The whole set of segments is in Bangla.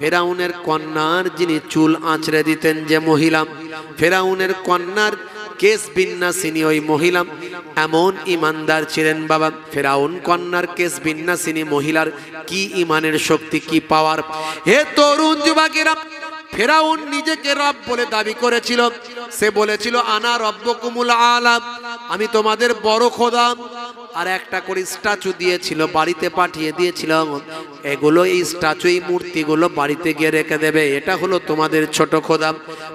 ফেরাউনের কন্যার যিনি চুল আঁচড়ে দিতেন যে মহিলা, ফেরাউনের কন্যার কেশ বিন্যাসিনী ওই মহিলা এমন ইমানদার ছিলেন বাবা। ফেরাউন কন্যার কেশ বিন্যাসিনী মহিলার কি ইমানের শক্তি, কি পাওয়ার! হে তরুণ যুবকেরা, ফেরাউন নিজেকে রব বলে দাবি করেছিল। সে বলেছিল আনা রব্বকুমুল আলা, আমি তোমাদের বড় খোদা। আর একটা করে স্ট্যাচু দিয়েছিল, বাড়িতে পাঠিয়ে দিয়েছিল, এগুলো এই স্ট্যাচু এই মূর্তিগুলো বাড়িতে গিয়ে রেখে দেবে, এটা হলো তোমাদের ছোট খোদা।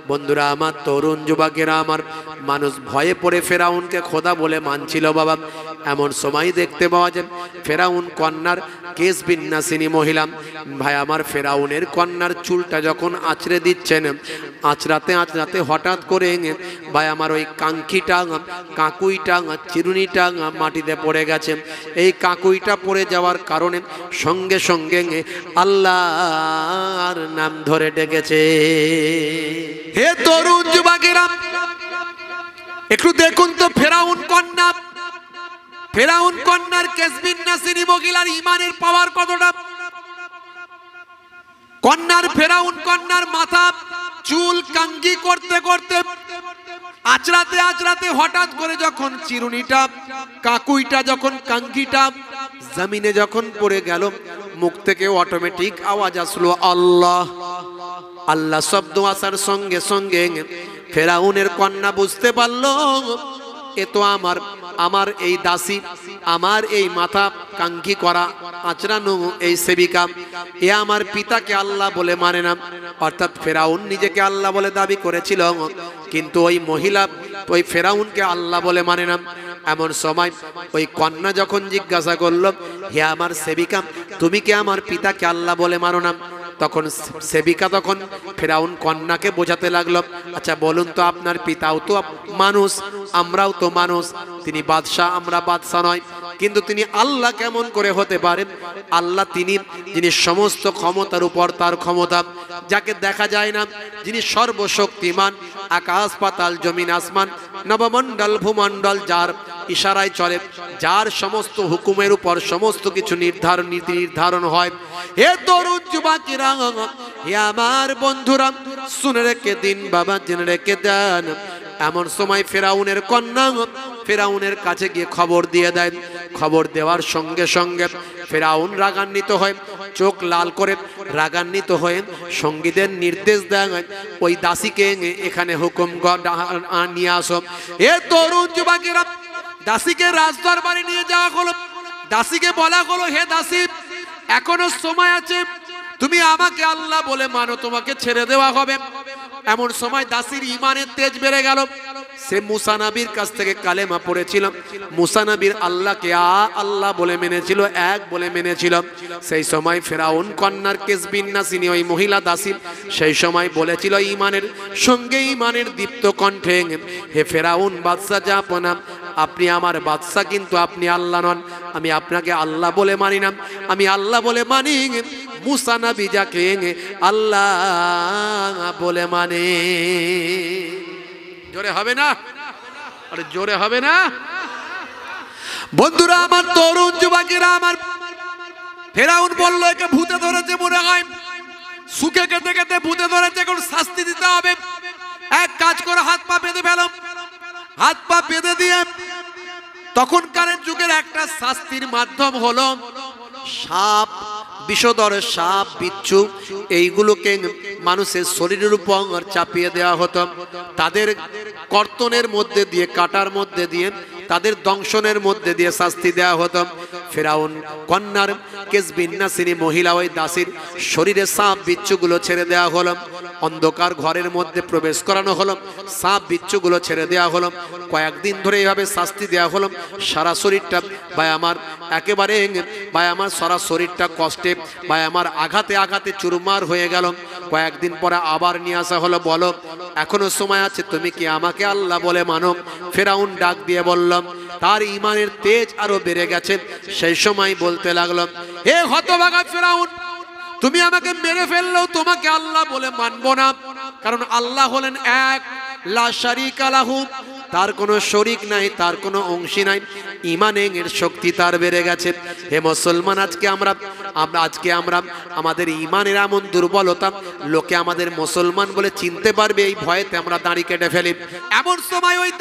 বন্ধুরা আমার, তরুণ যুবকেরা আমার, মানুষ ভয়ে পড়ে ফেরাউনকে খোদা বলে মানছিল বাবা। এমন সময় দেখতে পাওয়া যায় ফেরাউন কন্যার কেশ বিন্যাসিনী মহিলা, ভাই আমার, ফেরাউনের কন্যার চুলটা যখন আঁচড়ে দিচ্ছেন, আঁচড়াতে আঁচড়াতে হঠাৎ করে ভাই আমার ওই কাঙ্ক্ষিটা, কাকুইটা, চিরুনিটা মাটিতে পড়ে গেছে। এই কাকুইটা পড়ে যাওয়ার কারণে সঙ্গে সঙ্গে আল্লাহর নাম ধরে ডেকেছে। হে তরুণ যুবকেরা, একটু দেখুন তো ফেরাউন কন্যা, ফেরাউন কন্যার কেশ বিন্যাসিনী মহিলার ইমানের পাওয়ার কতটা! কন্যার, ফেরাউন কন্যার মাথা চুল কাঙ্গি করতে করতে, আঁচড়াতে আঁচড়াতে হঠাৎ করে যখন চিরুনিটা, কাকুইটা, যখন কাঙ্গিটা জমিনে যখন পড়ে গেল, মুখ থেকে অটোমেটিক আওয়াজ আসলো আল্লাহ। আল্লাহ শব্দ আসার সঙ্গে সঙ্গে ফেরাউনের কন্যা বুঝতে পারলো এ তো আমার এই দাসী, আমার এই মাথা কাঙ্ক্ষী করা আচরানো এই সেবিকা, এ আমার পিতাকে আল্লাহ বলে মানে না। অর্থাৎ ফেরাউন নিজেকে আল্লাহ বলে দাবি করেছিল, কিন্তু ওই মহিলা ওই ফেরাউনকে আল্লাহ বলে মানে না। এমন সময় ওই কন্যা যখন জিজ্ঞাসা করলো, হে আমার সেবিকা, তুমি কি আমার পিতাকে আল্লাহ বলে মানো না? তখন সেবিকা তখন ফেরাউন কন্যাকে বোঝাতে লাগলো, আচ্ছা বলুন তো, আপনার পিতাও তো মানুষ, আমরাও তো মানুষ, তিনি বাদশাহ, আমরা বাদশাহ নয়, কিন্তু তিনি আল্লাহ কেমন করে হতে পারেন? আল্লাহ তিনি যিনি সমস্ত ক্ষমতার উপর তার ক্ষমতা, যাকে দেখা যায় না, যিনি সর্বশক্তিমান, আকাশ পাতাল জমিন আসমান নবমণ্ডল ভূমণ্ডল, যার ইশারায় চলে, যার সমস্ত হুকুমের উপর সমস্ত কিছু নীতি নির্ধারণ হয়। হে তরুণ যুবকেরা, হে আমার বন্ধুরা, শুনে রেখে দিন বাবা, জেনে রেখে দেন। এমন সময় ফেরাউনের কন্যা ফেরাউনের কাছে গিয়ে খবর দিয়ে দেয়। খবর দেওয়ার সঙ্গে সঙ্গে ফেরাউন রাগান্বিত হয়, চোখ লাল করে রাগান্বিত হয়ে সঙ্গীদের নির্দেশ দেয়, ওই দাসীকে এখানে হুকুম নিয়ে আসো। এ তরুণ যুবকেরা, দাসীকে রাজদরবারে নিয়ে যাওয়া হলো। দাসীকে বলা হলো, হে দাসী, এখনো সময় আছে, তুমি আমাকে আল্লাহ বলে মানো, তোমাকে ছেড়ে দেওয়া হবে। এমন সময় দাসীর ইমানের তেজ বেড়ে গেল। সে মুসা নবীর কাছ থেকে কালেমা পড়েছিল, মুসা নবীর আল্লাহকে আল্লাহ বলে মেনেছিল, এক বলে মেনেছিল। সেই সময় ফেরাউন কন্যার কেশ বিন্যাসিনী ওই মহিলা দাসী সেই সময় বলেছিল ইমানের সঙ্গে, ইমানের দীপ্ত কণ্ঠে, হে ফেরাউন বাদশা জাহাপনা, আপনি আমার বাদশা, কিন্তু আপনি আল্লাহ নন। আমি আপনাকে আল্লাহ বলে মানি না, আমি আল্লাহ বলে মানি মুসা নবী যাকে আল্লাহ বলে মানে। জোরে হবে না? আরে জোরে হবে না? বন্ধুরা আমার, তরুণ যুবকেরা আমার, ফেরাউন বলল একে ভূতে ধরেছে মনে হয়, সুখে খেতে খেতে ভূতে ধরেছে, এখন শাস্তি দিতে হবে। এক কাজ করে হাত পা বেঁধে ফেল। হাত পা বেঁধে দিয়ে তখনকার যুগের একটা শাস্তির মাধ্যম হলো সাপ, বিষধর সাপ, বিচ্ছু, এইগুলোকে মানুষের শরীরের উপর চাপিয়ে দেওয়া হতো। তাদের কর্তনের মধ্যে দিয়ে, কাটার মধ্যে দিয়ে, তাদের দংশনের মধ্যে দিয়ে শাস্তি দেওয়া হতো। ফেরাউন কন্যার কেশ বিন্যাসিনী মহিলা ওই দাসীর শরীরে সাপ বিচ্ছুগুলো ছেড়ে দেওয়া হলো। অন্ধকার ঘরের মধ্যে প্রবেশ করানো হলো, সাপ বিচ্ছুগুলো ছেড়ে দেওয়া হলো। কয়েকদিন ধরে এইভাবে শাস্তি দেওয়া হলো। সারা শরীরটা ভাই আমার একেবারে ভাই আমার সারা শরীরটা কষ্টে ভাই আমার আঘাতে আঘাতে চুরমার হয়ে গেল। কয়েকদিন পরে আবার নিয়ে আসা হলো, বলো এখনো সময় আছে, তুমি কি আমাকে আল্লাহ বলে মানো? ফেরাউন ডাক দিয়ে বললাম, তার ইমানের তেজ আরো বেড়ে গেছে। সেই সময় বলতে লাগলো, হে হতভাগা ফেরাউন, তুমি আমাকে মেরে ফেললেও তোমাকে আল্লাহ বলে মানবো না, কারণ আল্লাহ হলেন এক, লা শারীকা লাহু, তার কোনো শরিক নাই, তার কোনো অংশী নাই, ইমানের শক্তি তার বেড়ে গেছে। হে মুসলমান, আজকে আমরা আমাদের ইমানের এমন দুর্বলতা, লোকে আমাদের মুসলমান বলে চিনতে পারবে এই ভয়েতে আমরা দাড়ি কেটে ফেলি। এমন সময় ওই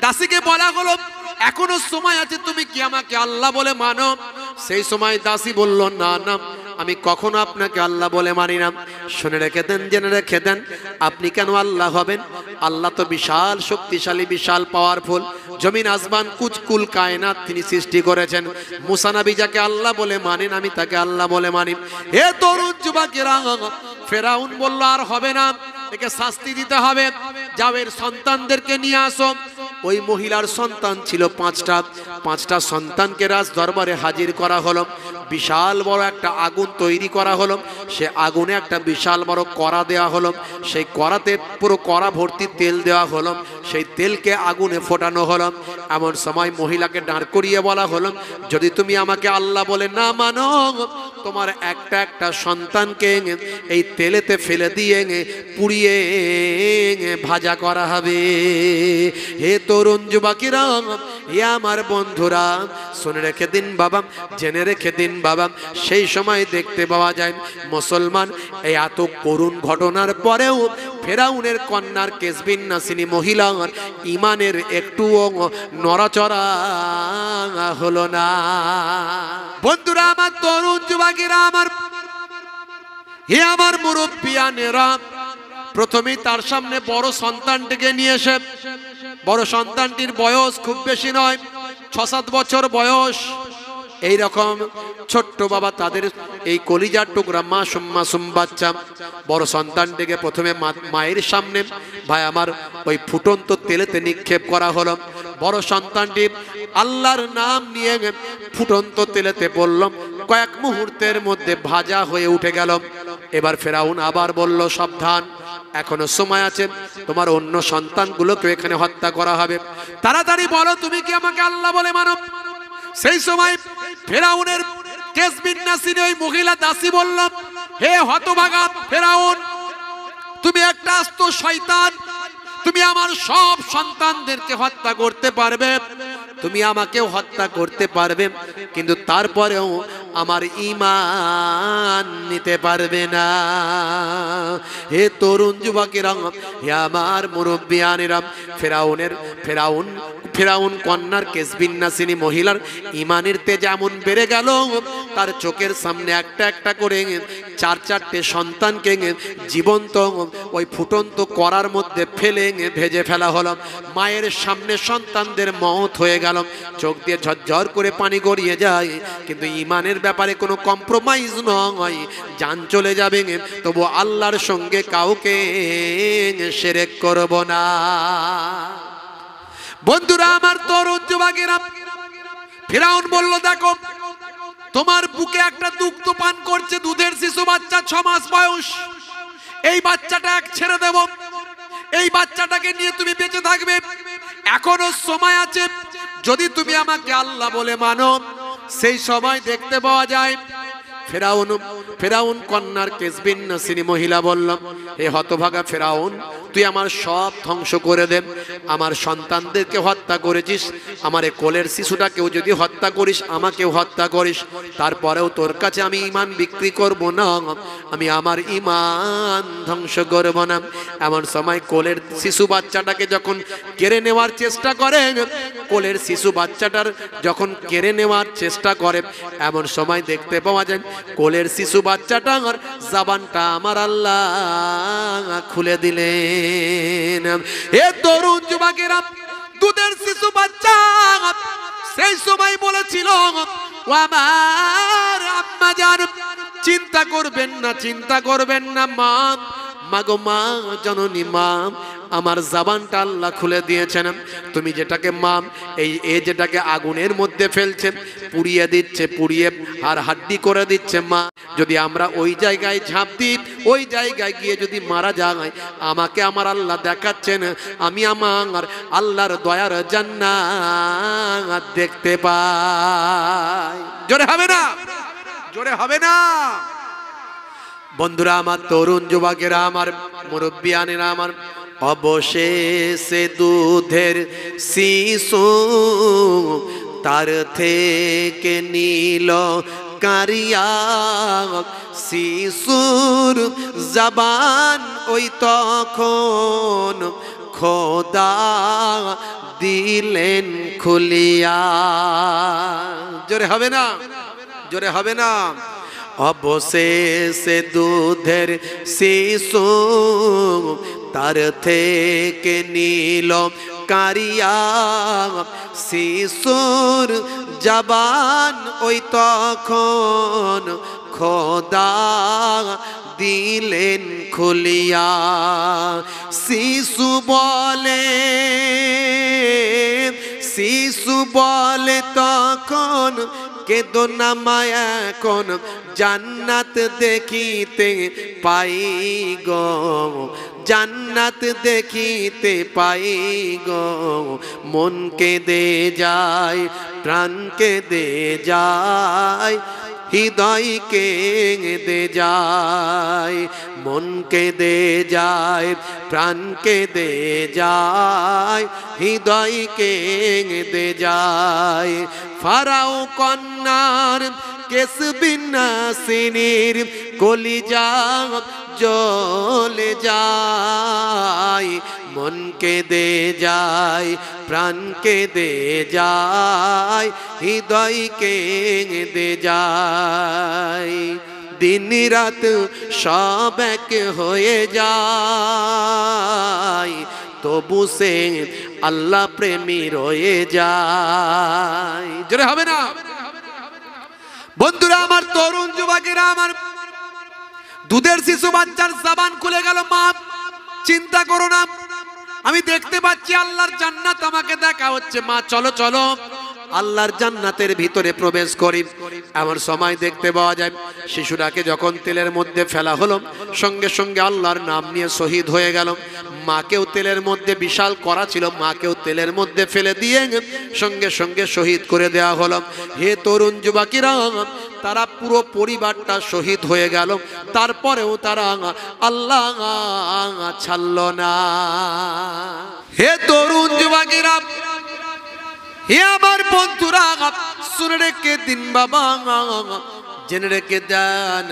দাসীকে বলা হলো, এখনো সময় আছে, তুমি কি আমাকে আল্লাহ বলে মানো? সেই সময় দাসী বলল, না না, আমি কখনো আপনাকে আল্লাহ বলে মানি না। শুনে রেখে দেন, জেনে রেখে দেন, আপনি কেন আল্লাহ হবেন? আল্লাহ তো বিশাল শক্তিশালী, বিশাল পাওয়ারফুল, জমিন আসমান কুচকুল কায়নাত তিনি সৃষ্টি করেছেন। মুসা নবী যাকে আল্লাহ বলে মানেন, আমি তাকে আল্লাহ বলে মানি। হে তরুণ যুবকেরা, ফেরাউন বলল, আর হবে না, একে শাস্তি দিতে হবে, যাও এর সন্তানদেরকে নিয়ে আসো। ওই মহিলার সন্তান ছিল পাঁচটা সন্তানকে রাজ দরবারে হাজির করা হলো। বিশাল বড় একটা আগুন তৈরি করা হলো, সে আগুনে একটা বিশাল বড় কড়া দেওয়া হলো, সেই কড়াতে পুরো কড়া ভর্তি তেল দেওয়া হলো, সেই তেলকে আগুনে ফোটানো হলো। এমন সময় মহিলাকে দাঁড় করিয়ে বলা হলো, যদি তুমি আমাকে আল্লাহ বলে না মানো, তোমার একটা একটা সন্তানকে এই তেলেতে ফেলে দিয়ে পুড়িয়ে ভাজা করা হবে। হে তরুণ যুবকেরা, হে আমার বন্ধুরা, শুনে রেখে দিন বাবা, জেনে রেখে দিন বাবা, সেই সময় দেখতে পাওয়া যায় মুসলমান এই এত করুণ ঘটনার পরেও ফেরাউনের কন্যার কেসবিন নাসিনী মহিলার ইমানের একটুও নড়াচড়া হলো না। বন্ধুরা আমার, তরুণ যুবকেরা আমার, হে আমার মুরব্বিয়ানেরা, প্রথমেই তার সামনে বড় সন্তানটিকে নিয়ে এসে, বড় সন্তানটির বয়স খুব বেশি নয়, 6-7 বছর বয়স, এই রকম ছোট্ট বাবা, তাদের এই কলিজার টুকরা মাসুম বাচ্চা বড় সন্তানটিকে প্রথমে মায়ের সামনে ভাই আমার ওই ফুটন্ত তেলেতে নিক্ষেপ করা হলো। বড় সন্তানটি আল্লাহর নাম নিয়ে ফুটন্ত তেলেতে বলল, কয়েক মুহূর্তের মধ্যে ভাজা হয়ে উঠে গেল। এবার ফেরাউন আবার বলল, সাবধান, এখনো সময় আছে, তোমার অন্য সন্তানগুলোকে এখানে হত্যা করা হবে, তাড়াতাড়ি বলো তুমি কি আমাকে আল্লাহ বলে মানো? সেই সময় ফেরাউনের কেসবিন নাসিনী ওই মহিলা দাসী বলল, হে হতভাগা ফেরাউন, তুমি একটা আস্ত শয়তান, তুমি আমার সব সন্তানদেরকে হত্যা করতে পারবে, তুমি আমাকেও হত্যা করতে পারবে, কিন্তু তারপরেও আমার ঈমান নিতে পারবে না। হে তরুণ যুবকেরা, হে আমার মুরব্বিয়ানেরা, ফেরাউন কন্যার কেসবিন নাসিনী মহিলার ঈমানের তেজ এমন বেড়ে গেল, তার চোখের সামনে একটা একটা করে 4-4টে সন্তানকে জীবন্ত ওই ফুটন্ত কড়ার মধ্যে ফেলে ভেজে ফেলা হলো। মায়ের সামনে সন্তানদের মওত হয়ে গেল, চোখ দিয়ে ঝরঝর করে পানি গড়িয়ে যায়, কিন্তু ঈমানের ব্যাপারে কোনো কম্প্রোমাইজ নয়, জান চলে যাবে তবু আল্লাহর সঙ্গে কাউকে শিরক করব না। বন্ধুরা আমার, তরুণ যুবকেরা, ফেরাউন বলল, দেখো তোমার বুকে একটা দুগ্ধ পান করছে দুধের শিশু বাচ্চা, 6 মাস বয়স, এই বাচ্চাটা এক ছেড়ে দেব, এই বাচ্চাটাকে নিয়ে তুমি বেঁচে থাকবে, এখনো সময় আছে, যদি তুমি আমাকে আল্লাহ বলে মানো। সেই সময় দেখতে পাওয়া যায় ফেরাউন কন্যার কেসবিন নাসিনী মহিলা বলল, হে হতভাগা ফেরাউন, তুই আমার সব ধ্বংস করে দে, আমার সন্তানদেরকে হত্যা করেছিস, আমার এই কোলের শিশুটাকেও যদি হত্যা করিস, আমাকেও হত্যা করিস, তারপরেও তোর কাছে আমি ঈমান বিক্রি করব না, আমি আমার ঈমান ধ্বংস করব না। এমন সময় কোলের শিশু বাচ্চাটাকে যখন কেড়ে নেওয়ার চেষ্টা করে, কোলের শিশু বাচ্চাটার যখন কেড়ে নেওয়ার চেষ্টা করে, এমন সময় দেখতে পাওয়া যায় কোলের শিশু বাচ্চাটার জবানটা আমার আল্লাহ খুলে দিলেন। হে তরুণ যুবকেরা, দুধের শিশু বাচ্চা সেই সময় বলেছিল, ও আমার আম্মা জান, চিন্তা করবেন না মা, মাগো মা, জননী মা, আমার জবানটা আল্লাহ খুলে দিয়েছেন, তুমি যেটাকে মা যেটাকে আগুনের মধ্যে ফেলছে, পুড়িয়ে দিচ্ছে, পুড়িয়ে আর হাড্ডি করে দিচ্ছে মা, যদি আমরা ওই জায়গায় ঝাঁপ দিই, ওই জায়গায় গিয়ে যদি মারা যায়, আমাকে আমার আল্লাহ দেখাচ্ছেন আমি আমার আল্লাহর দয়ার জান্নাত দেখতে পাই। জোরে হবে না, জোরে হবে না। বন্ধুরা আমার, তরুণ যুবকেরা আমার, মুরব্বিয়ানেরা আমার, অবশেষে দুধের শিশু তার থেকে নিল কারিয়া শিশুর জবান ওই তখন খোদা দিলেন খুলিয়া। জোরে হবে না, জোরে হবে না। অবশেষে দুধের শিশু তার থেকে নিল কারিয়া শিশুর জবান ওই তখন খোদা দিলেন খুলিয়া। শিশু বলে তখন কেদো না মায়া এখন জান্নাত দেখিতে পাই গো, জান্নাত দেখিতে পাই গো। মন কেঁদে যায়, প্রাণ কেঁদে যায়, হৃদয় কেঁদে যায়। মন কেঁদে যায়, প্রাণ কেঁদে যায়, হৃদয় কেঁদে যায়। ফারাও কন্যার কেশ বিন্যাসিনীর কলিজা জ্বলে যায়। মন কেঁদে যায়, প্রাণ কেঁদে যায়, হৃদয় কেঁদে যায়। দিন রাত সব এক হয়ে যায়, তবু সে আল্লাহ প্রেমী রয়ে যায়। জোরে হবে না? বন্ধুরা আমার, তরুণ যুবকেরা আমার, দুধের শিশু বাচ্চার জবান খুলে গেল। মা চিন্তা করো না, আমি দেখতে পাচ্ছি আল্লাহর জান্নাত আমাকে দেখা হচ্ছে। মা চলো চলো আল্লাহর জান্নাতের ভিতরে প্রবেশ করি। এমন সময় দেখতে পাওয়া যায় শিশুটাকে যখন তেলের মধ্যে ফেলা হলো, সঙ্গে সঙ্গে আল্লাহর নাম নিয়ে শহীদ হয়ে গেল। মাকেও তেলের মধ্যে বিশাল করা ছিল, মাকেও তেলের মধ্যে ফেলে দিয়ে সঙ্গে সঙ্গে শহীদ করে দেওয়া হলো। হে তরুণ যুবকেরা, তারা পুরো পরিবারটা শহীদ হয়ে গেল, তারপরেও তারা আল্লাহ ছাড়ল না। হে তরুণ যুবকেরা, হে আমার বন্ধুরা, শুনে রেখে দিন বাবা, জেনে রেখে দেন।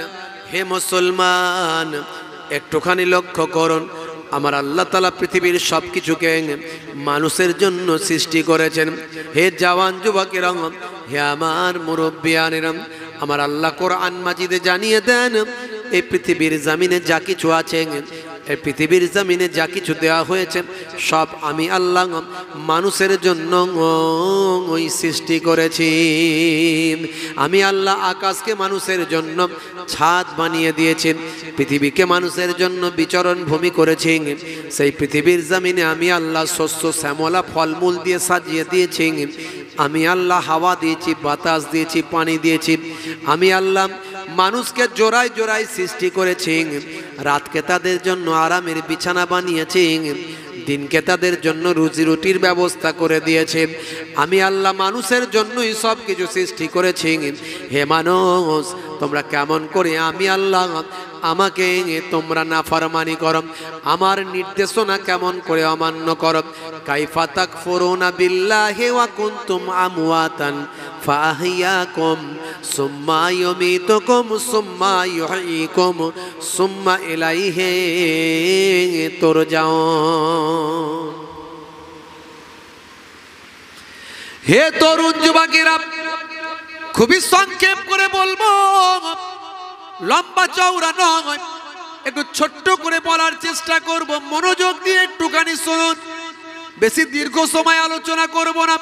হে মুসলমান, একটুখানি লক্ষ্য করুন, আমার আল্লাহ তাআলা পৃথিবীর সব কিছুকে মানুষের জন্য সৃষ্টি করেছেন। হে জওয়ান যুবকেরা, হে আমার মুরব্বিয়ানেরা, আমার আল্লাহ কোরআন মাজিদে জানিয়ে দেন এই পৃথিবীর জমিনে যা কিছু আছে, এই পৃথিবীর জমিনে যা কিছু দেওয়া হয়েছে সব আমি আল্লাহ মানুষের জন্য ওই সৃষ্টি করেছি। আমি আল্লাহ আকাশকে মানুষের জন্য ছাদ বানিয়ে দিয়েছি, পৃথিবীকে মানুষের জন্য বিচরণ ভূমি করেছি। সেই পৃথিবীর জমিনে আমি আল্লাহ শস্য শ্যামলা ফলমূল দিয়ে সাজিয়ে দিয়েছি। আমি আল্লাহ হাওয়া দিয়েছি, বাতাস দিয়েছি, পানি দিয়েছি। আমি আল্লাহ মানুষকে জোড়ায় জোড়ায় সৃষ্টি করেছি। রাতকে তাদের জন্য আরামের বিছানা বানিয়েছি, দিনকে তাদের জন্য রুজি রুটির ব্যবস্থা করে দিয়েছে। আমি আল্লাহ মানুষের জন্যই সব কিছু সৃষ্টি করেছি। হে মানুষ, তোমরা কেমন করে আমি আল্লাহ আমাকে তোমরা নাফরমানি করো, আমার নির্দেশনা কেমন করে অমান্য করো। কাইফা তাকফুরুনা বিল্লাহি ওয়া কুনতুম আমওয়াতান ফাহিয়াকুম সুম্মা ইউমীতুকুম সুম্মা ইউহয়ীকুম সুম্মা ইলাইহি তুরজাউন। হে তরুণ যুবকেরা, খুবই সংক্ষেপ করে বলবো, লম্বা চওড়া নয়, একটু ছোট্ট করে বলার চেষ্টা করব। মনোযোগ দিয়ে একটুখানি শুনুন, বেশি দীর্ঘ সময় আলোচনা করব না।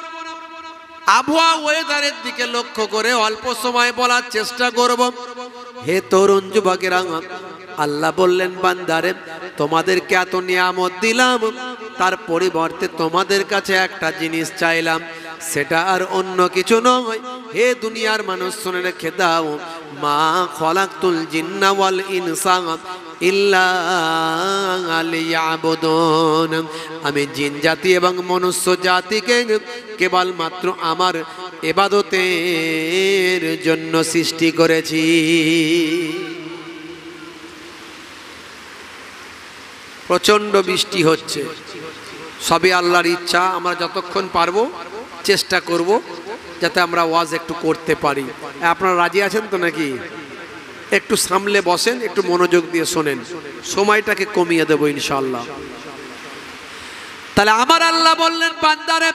আবহাওয়া ওয়েদারের দিকে লক্ষ্য করে অল্প সময় বলার চেষ্টা করব। হে তরুণ যুবকেরা, আল্লাহ বললেন বান্দারে, তোমাদেরকে এত নিয়ামত দিলাম, তার পরিবর্তে তোমাদের কাছে একটা জিনিস চাইলাম, সেটা আর অন্য কিছু নয়। হে দুনিয়ার মানুষ, শুনে রেখে দাও, মা খলাকতুল জিন্না ওয়াল ইনসা ইল্লা লিয়াবুদুন। আমি জিন জাতি এবং মনুষ্য জাতিকে কেবলমাত্র আমার ইবাদতের জন্য সৃষ্টি করেছি। প্রচণ্ড বৃষ্টি হচ্ছে, সবই আল্লাহর ইচ্ছা। আমরা যতক্ষণ পারবো চেষ্টা করব যাতে আমরা ওয়াজ একটু করতে পারি। আপনারা রাজি আছেন তো নাকি? একটু সামলে বসেন, একটু মনোযোগ দিয়ে শোনেন, সময়টাকে কমিয়ে দেবো ইনশাআল্লাহ। তাহলে আমার আল্লাহ বললেন, বান্দারে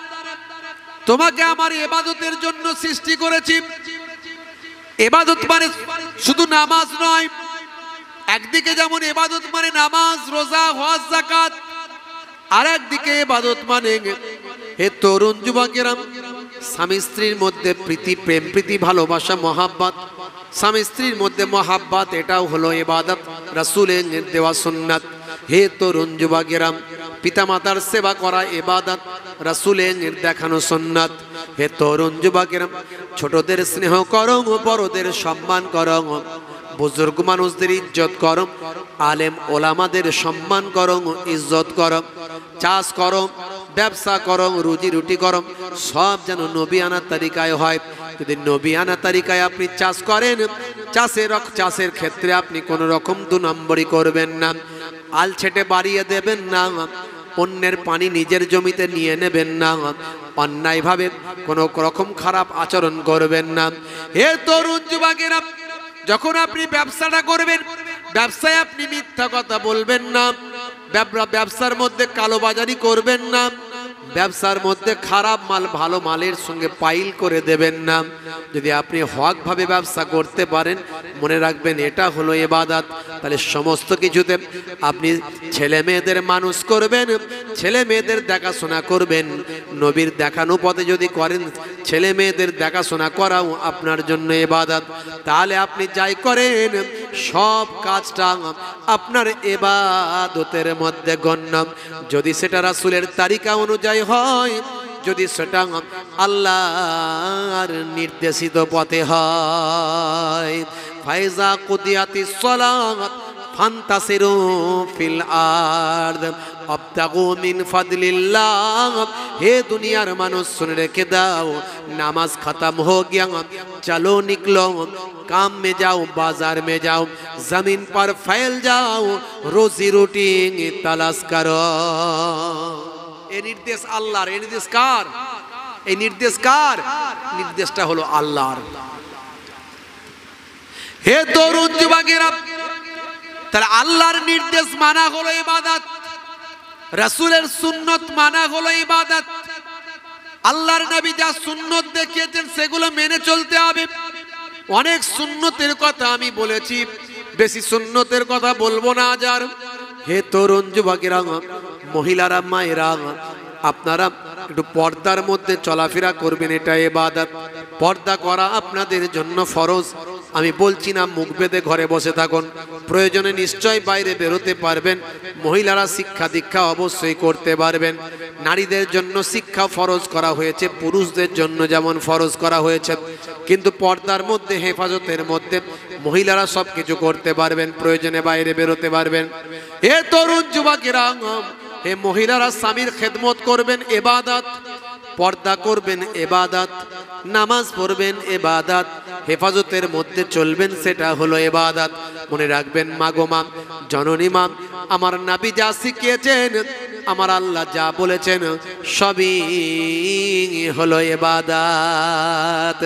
তোমাকে আমার ইবাদতের জন্য সৃষ্টি করেছি। ইবাদত মানে শুধু নামাজ নয়, একদিকে যেমন ইবাদত মানে নামাজ, রোজা, হজ, যাকাত, আর একদিকে ইবাদত মানে হে তরুণ যুবকেরা, স্বামী স্ত্রীর মধ্যে প্রীতি, প্রেম প্রীতি, ভালোবাসা, মহাব্বত, স্বামী স্ত্রীর মধ্যে মহাব্বত, এটাও হলো ইবাদত, রাসূলের দেওয়া সুন্নাত। হে তরুণ যুবকেরা, পিতামাতার সেবা করা ইবাদত, রাসূলের দেখানো সুন্নাত। হে তরুণ যুবকেরা, ছোটদের স্নেহ করো, বড়দের সম্মান করো, বুজুর্গ মানুষদের ইজ্জত করো, আলেম ওলামাদের সম্মান করো, ইজ্জত করো, চাষ করো, ব্যবসা করো, রুজি রুটি করো, সব যেন নবিয়ানা তরিকায় হয়। যদি নবিয়ানা তরিকায় আপনি চাষ করেন, চাষের ক্ষেত্রে আপনি কোনো রকম 2 নম্বরই করবেন না, আল ছেটে বাড়িয়ে দেবেন না, অন্যের পানি নিজের জমিতে নিয়ে নেবেন না, অন্যায়ভাবে কোনো রকম খারাপ আচরণ করবেন না। হে তরুণ যুবকেরা, যখন আপনি ব্যবসাটা করবেন, ব্যবসায় আপনি মিথ্যা কথা বলবেন না, ব্যবসার মধ্যে কালোবাজারি করবেন না, ব্যবসার মধ্যে খারাপ মাল ভালো মালের সঙ্গে পাইল করে দেবেন না। যদি আপনি হকভাবে ব্যবসা করতে পারেন, মনে রাখবেন এটা হলো ইবাদত। তাহলে সমস্ত কিছুতে আপনি ছেলে মেয়েদের মানুষ করবেন, ছেলে মেয়েদের দেখাশোনা করবেন, নবীর দেখানো পথে যদি করেন, ছেলে মেয়েদের দেখাশোনা করাও আপনার জন্য ইবাদত। তাহলে আপনি যাই করেন, সব কাজটা আপনার ইবাদতের মধ্যে গণ্য, যদি সেটা রাসূলের তরিকা অনুযায়ী হয়, যদি সেটা আল্লাহর নির্দেশিত পথে হয়। ফাইজা কুদিয়াতিস সালাত ফান্তাসিরু ফিল আরদ আবতাগু মিন ফাদলিল্লাহ। হে দুনিয়ার মানুষ, শুনে রেখে দাও, নামাজ খতম হো গয়া, চলো নিকলো, काम में जाओ, बाजार में जाओ, जमीन पर फैल जाओ, रोजी रोटी तलाश करो। এই নির্দেশ আল্লাহর। এই নির্দেশ কার? এই নির্দেশ কার? নির্দেশটা হলো আল্লাহর। হে তরুণ যুবকেরা, তাহলে আল্লাহর নির্দেশ মানা হলো ইবাদত, রাসূলের সুন্নত মানা হলো ইবাদত। আল্লাহর নবী যা সুন্নত দেখিয়েছেন সেগুলো মেনে চলতে হবে। অনেক সুন্নতের কথা আমি বলেছি, বেশি সুন্নতের কথা বলবো না আজ আর। হে তরুণ যুবকেরা, মহিলারা, মায়েরা, আপনারা একটু পর্দার মধ্যে চলাফেরা করবেন, এটা ইবাদত। পর্দা করা আপনাদের জন্য ফরজ। আমি বলছি না মুখ বেঁধে ঘরে বসে থাকুন, প্রয়োজনে নিশ্চয় বাইরে বেরোতে পারবেন। মহিলারা শিক্ষা দীক্ষা অবশ্যই করতে পারবেন। নারীদের জন্য শিক্ষা ফরজ করা হয়েছে, পুরুষদের জন্য যেমন ফরজ করা হয়েছে, কিন্তু পর্দার মধ্যে, হেফাজতের মধ্যে মহিলারা সব কিছু করতে পারবেন, প্রয়োজনে বাইরে বেরোতে পারবেন। হে তরুণ যুবকেরা, হে মহিলারা, স্বামীর খেদমত করবেন ইবাদত, পর্দা করবেন ইবাদত, নামাজ পড়বেন ইবাদত, হেফাজতের মধ্যে চলবেন, সেটা হলো ইবাদত। মনে রাখবেন মাগো মা, জননী মা, আমার নবী যা শিখিয়েছেন, আমার আল্লাহ যা বলেছেন, সবই হলো ইবাদত।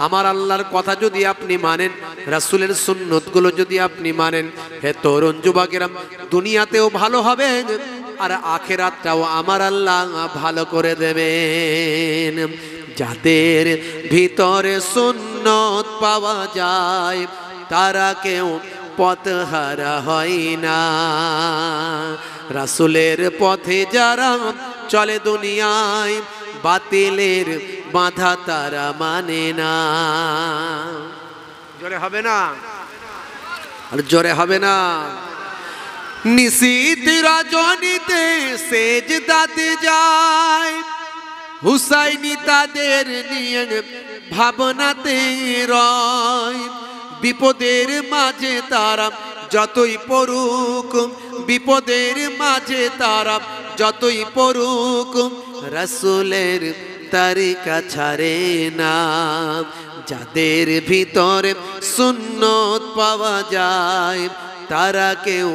আমার আল্লাহর কথা যদি আপনি মানেন, রাসূলের সুন্নতগুলো যদি আপনি মানেন, হে তরুণ যুবকেরা, দুনিয়াতেও ভালো হবেন আর আখিরাতটাও আমার আল্লাহ ভালো করে দেবেন। যাদের ভিতরে সুন্নত পাওয়া যায়, তারা কেউ পথহারা হয় না। রাসূলের পথে যারা চলে দুনিয়ায়, বাতিলের বাধা তারা মানে না। জোরে হবে না? আর জোরে হবে না? নিশীথ রজনীতে সেজদাতে যায়, হুসাইনি তাদের নিয়ে ভাবনাতে রয়। বিপদের মাঝে তারা যতই পড়ুক, বিপদের মাঝে তারা যতই পড়ুক, রাসূলের তরিকা ছাড়ে না। যাদের ভিতরে সুন্নত পাওয়া যায়, তারা কেউ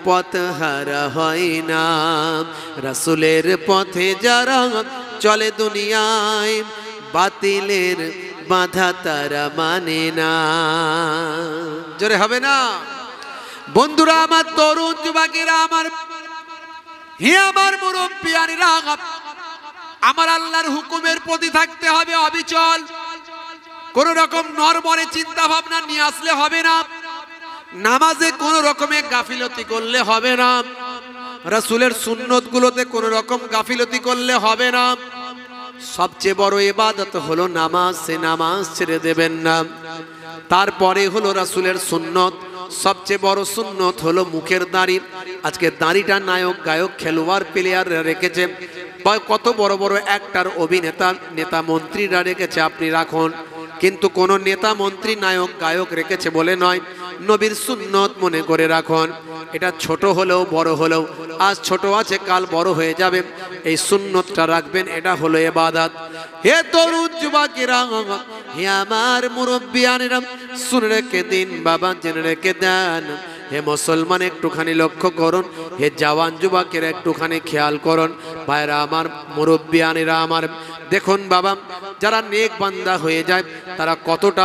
পথ হারা হয় না। রাসূলের পথে যারা চলে দুনিয়ায়, বাতিলের বাধা তারা মানে না। জোরে হবে না? বন্ধুরা আমার, তরুণ যুবকেরা আমার, হে আমার মুরব্বিয়ানেরা, আমার আল্লাহর হুকুমের প্রতি থাকতে হবে অবিচল। কোন রকম নরবরে চিন্তা ভাবনা নিয়ে আসলে হবে না। নামাজে কোন রকমের গাফিলতি করলে হবে না। রাসূলের সুন্নত গুলোতে কোন রকম গাফিলতি করলে হবে না। সবচেয়ে বড় ইবাদত হলো নামাজ, সে নামাজ ছেড়ে দেবেন না। তারপরে হলো রাসূলের সুন্নত, সবচেয়ে বড় সুন্নত হলো মুখের দাড়ি। আজকে দাড়িটা নায়ক, গায়ক, খেলোয়াড়, প্লেয়ার রেখেছে, কত বড় বড় অ্যাক্টর, অভিনেতা, নেতা, মন্ত্রীরা রেখেছে, আপনি রাখুন। কিন্তু কোন নেতা, মন্ত্রী, নায়ক, গায়ক রেখেছে বলে নয়, নবীর সুন্নত মনে করে রাখুন। এটা ছোট হলেও বড় হলেও, আজ ছোট আছে কাল বড় হয়ে যাবে, এই সুন্নতটা রাখবেন, এটা হলো ইবাদত। হে তরুণ যুবকেরা, হে আমার মুরব্বিয়ানেরা, শুনে রেখে দিন বাবা, জেনে রেখে দেন। হে মুসলমান, একটুখানি লক্ষ্য করুন। হে জওয়ান যুবকেরা, একটুখানি খেয়াল করুন। ভাইরা আমার, মুরব্বিয়ানেরা আমার, দেখুন বাবা, যারা নেক বান্দা হয়ে যায় তারা কতটা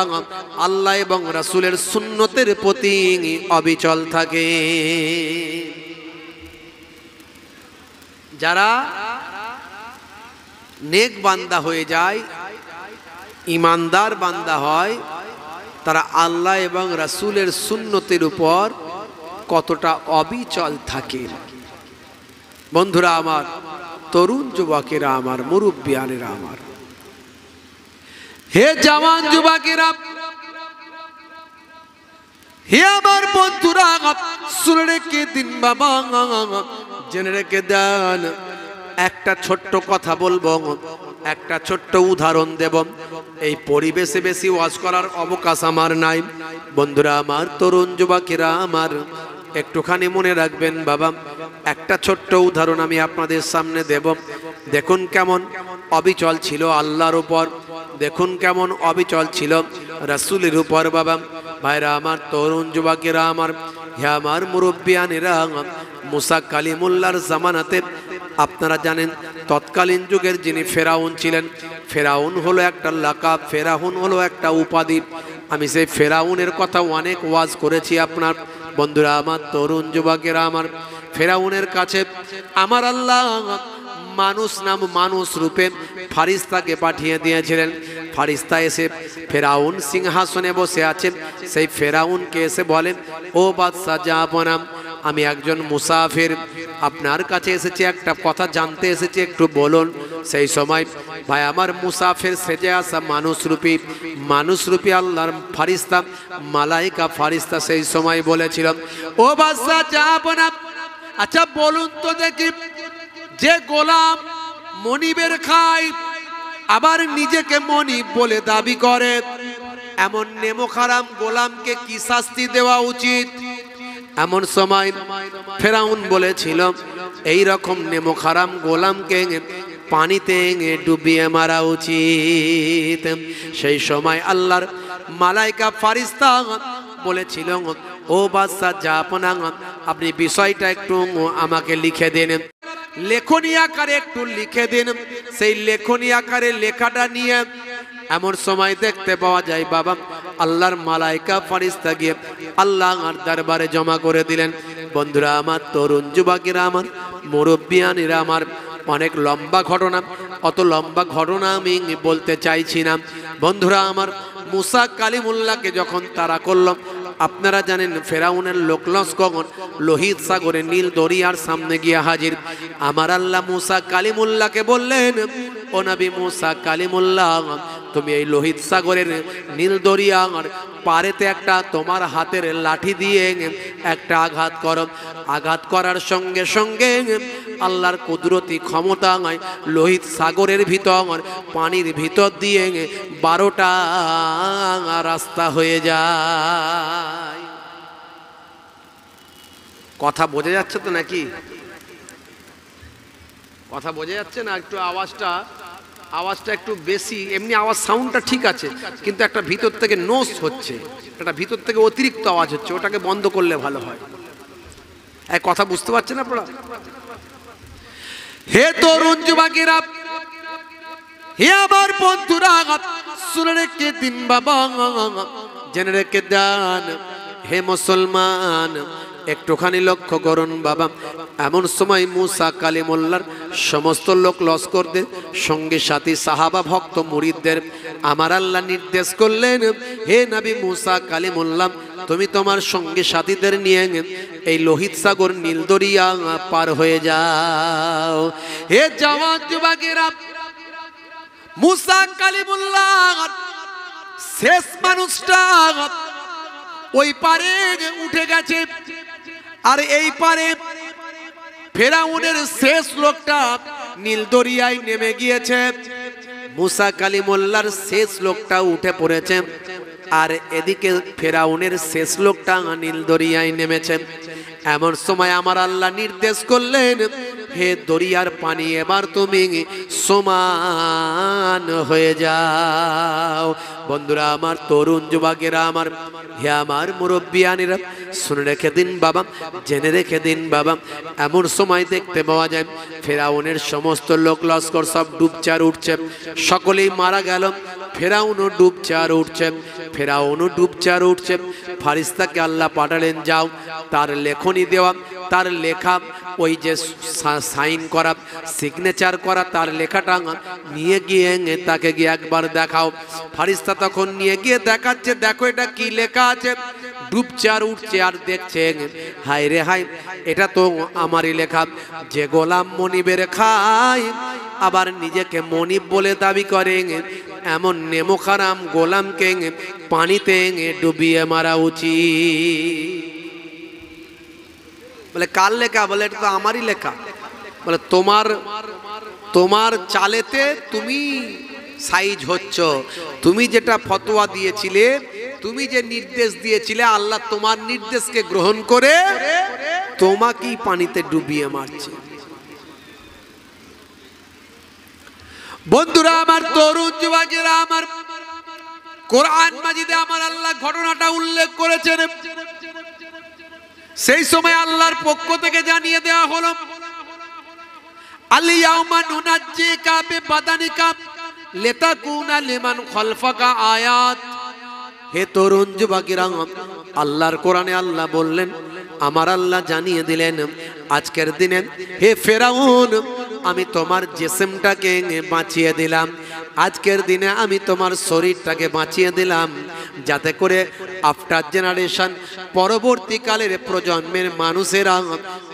আল্লাহ এবং রাসূলের সুন্নতের প্রতি অবিচল থাকে। যারা নেক বান্দা হয়ে যায়, ইমানদার বান্দা হয়, তারা আল্লাহ এবং রাসূলের সুন্নতের উপর কতটা অবিচল থাকে। বন্ধুরা আমার, তরুণ যুবকেরা আমার, মুরব্বিয়ানেরা আমার, হে জওয়ান যুবকেরা, হে আমার বন্ধুরা, শুনে রেখে দিন বাবা, জেনে রেখে দেন। একটা ছোট্ট কথা বলবো, একটা ছোট্ট উদাহরণ দেব। এই পরিবেশে বেশি ওয়াজ করার অবকাশ আমার নাই। বন্ধুরা আমার, তরুণ যুবকেরা আমার, একটুখানি মনে রাখবেন বাবা, একটা ছোট্ট উদাহরণ আমি আপনাদের সামনে দেব। দেখুন কেমন অবিচল ছিল আল্লাহর উপর, দেখুন কেমন অবিচল ছিল রাসূলের উপর বাবা। ভাইরা আমার, তরুণ যুবকেরা আমার, হে আমার মুরব্বিয়ানেরা, মুসা কালিমুল্লাহর জামানাতে আপনারা জানেন তৎকালীন যুগের যিনি ফেরাউন ছিলেন, ফেরাউন হলো একটা লাকাব, ফেরাউন হলো একটা উপাধি। আমি সেই ফেরাউনের কথা অনেক ওয়াজ করেছি আপনার। বন্ধুরা আমার, তরুণ যুবকেরা আমার, ফেরাউনের কাছে আমার আল্লাহ মানুষ রূপে ফারিস্তাকে পাঠিয়ে দিয়েছিলেন। ফারিস্তা এসে ফেরাউন সিংহাসনে বসে আছে, সেই ফেরাউনকে এসে বলেন, ও বাদশা জাহাপনাম, আমি একজন মুসাফির, আপনার কাছে এসেছি, একটা কথা জানতে এসেছি, একটু বলুন। সেই সময় ভাই আমার, মুসাফির সেজে আসা মানুষরূপী আল্লাহর ফারিস্তা, মালাইকা ফারিস্তা সেই সময় বলেছিল, ও বাদশা জাহাপনাম, আচ্ছা বলুন তো দেখি, যে গোলাম মনিবের খায় আবার নিজেকে মনিব বলে দাবি করে, এমন নেমোখারাম গোলামকে কি শাস্তি দেওয়া উচিত? এমন সময় ফেরাউন বলেছিল, এই রকম নেমোখারাম গোলামকে পানিতে ডুবিয়ে মারা উচিত। সেই সময় আল্লাহর মালাইকা ফারিস্তা বলেছিল, ও বাদশা জাহাপনা, আপনি বিষয়টা একটু আমাকে লিখে দিন, লেখনী আকারে একটু লিখে দিন। সেই লেখনী আকারে লেখাটা নিয়ে এমন সময় দেখতে পাওয়া যায় বাবা, আল্লাহর মালাইকা ফারিস্তা গিয়ে আল্লাহর দরবারে জমা করে দিলেন। বন্ধুরা আমার, তরুণ যুবকেরা আমার, মুরব্বিয়ানেরা আমার, অনেক লম্বা ঘটনা, অত লম্বা ঘটনা আমি বলতে চাইছি না। বন্ধুরা আমার, মুসা কালিমুল্লাহকে যখন তারা করল, আপনারা জানেন ফেরাউনের লোকলস্কর লোহিত সাগরে নীল দরিয়ার সামনে গিয়ে হাজির। আমার আল্লাহ মুসা কালিমুল্লাহকে বললেন, ও নবী মুসা কালিমুল্লাহ, তুমি এই লোহিত সাগরের নীল দরিয়ার পারেতে একটা তোমার হাতের লাঠি দিয়ে একটা আঘাত করো। আঘাত করার সঙ্গে সঙ্গে আল্লাহর কুদরতি ক্ষমতায় লোহিত সাগরের ভিতর, পানির ভিতর দিয়ে 12টা রাস্তা হয়ে যায়। কথা বোঝা যাচ্ছে তো নাকি? কথা বোঝা যাচ্ছে না? একটু আওয়াজটা একটু বেশি, এমনি আওয়াজ সাউন্ডটা ঠিক আছে, কিন্তু একটা ভিতর থেকে নোস হচ্ছে, একটা ভিতর থেকে অতিরিক্ত আওয়াজ হচ্ছে, ওটাকে বন্ধ করলে ভালো হয়। এই কথা বুঝতে পারছেন আপনারা? হে তরুণ যুবকেরা, হে আমার বন্ধুরা, শুনে রেখে দিন বাবা, জেনে রেখে দেন। হে মুসলমান, একটুখানি লক্ষ্য করুন বাবা। এমন সময় মুসা কালিমুল্লাহর সমস্ত লোক লস্করদের সঙ্গে সাথী সাহাবা ভক্ত মুরিদদের আমার আল্লাহ নির্দেশ করলেন, হে নবী মুসা কালিমুল্লাহ, তুমি তোমার সঙ্গে সাথীদের নিয়ে এই লোহিত সাগর নীল দরিয়া পার হয়ে যাও। হে জওয়ান যুবকেরা, মুসা কালিমুল্লাহ শেষ মানুষটা ওই পারে উঠে গেছে, আর এই পারে ফেরাউনের শেষ লোকটা নীল দরিয়ায় নেমে গিয়েছে। মুসা কালিমুল্লাহর শেষ লোকটা উঠে পড়েছে, আর এদিকে ফেরাউনের শেষ লোকটা নীল দরিয়ায় নেমেছে। এমন সময় আমার আল্লাহ নির্দেশ করলেন, হে দরিয়ার পানি এবার তুমি সমান হয়ে যাও। বন্ধুরা আমার, তরুণ যুবকেরা আমার, হে আমার মুরব্বিয়ানেরা, শুনে রেখে দিন বাবা, জেনে রেখে দিন বাবা। এমন সময় দেখতে পাওয়া যায় ফেরাউনের সমস্ত লোক লস্কর সব ডুবছে আর উঠছে, সকলেই মারা গেল। ফেরাউনও ডুবছে আর উঠছে, ফেরাউনও ডুবছে আর উঠছে। ফারিস্তাকে আল্লাহ পাঠালেন, যাও তার লেখনী দেওয়া, তার লেখা ওই যে সাইন করা, সিগনেচার করা তার লেখাটা নিয়ে গিয়ে তাকে গিয়ে একবার দেখাও। ফারিস্তা তখন নিয়ে গিয়ে দেখাচ্ছে, দেখো এটা কি লেখা আছে। ডুবছে আর উঠছে আর দেখছে, হায় রে হায়, এটা তো আমারই লেখা। যে গোলাম মনিবের খায় আবার নিজেকে মনিব বলে দাবি করে, এমন নেমোখারাম গোলামকে পানিতে ডুবিয়ে মারা উচিত। বলে কার লেখা? বলে এটা তো আমারই লেখা। বলে তোমার চালেতে তুমি সাইজ হচ্ছ, তুমি যেটা ফতোয়া দিয়েছিলে, তুমি যে নির্দেশ দিয়েছিলে, আল্লাহ তোমার নির্দেশকে গ্রহণ করে তোমাকেই পানিতে ডুবিয়ে মারছে। বন্ধুরা আমার, তরুণ যুবকেরা আমার, কোরআন মাজিদে আমার আল্লাহ ঘটনাটা উল্লেখ করেছেন। সেই সময় আল্লাহর পক্ষ থেকে জানিয়ে দেওয়া হলো, আলিয়াউমা নুনাজ্জিকা বিবাদানিকা লিতাকুনা লিমান খালফাকা আয়াত। হে তরুণ যুবকেরা, আল্লাহর কোরআনে আল্লাহ বললেন, আমার আল্লাহ জানিয়ে দিলেন, আজকের দিনে হে ফেরাউন, আমি তোমার জিসমটাকে বাঁচিয়ে দিলাম। আজকের দিনে আমি তোমার শরীরটাকে বাঁচিয়ে দিলাম, যাতে করে আফটার জেনারেশন, পরবর্তীকালের প্রজন্মের মানুষেরা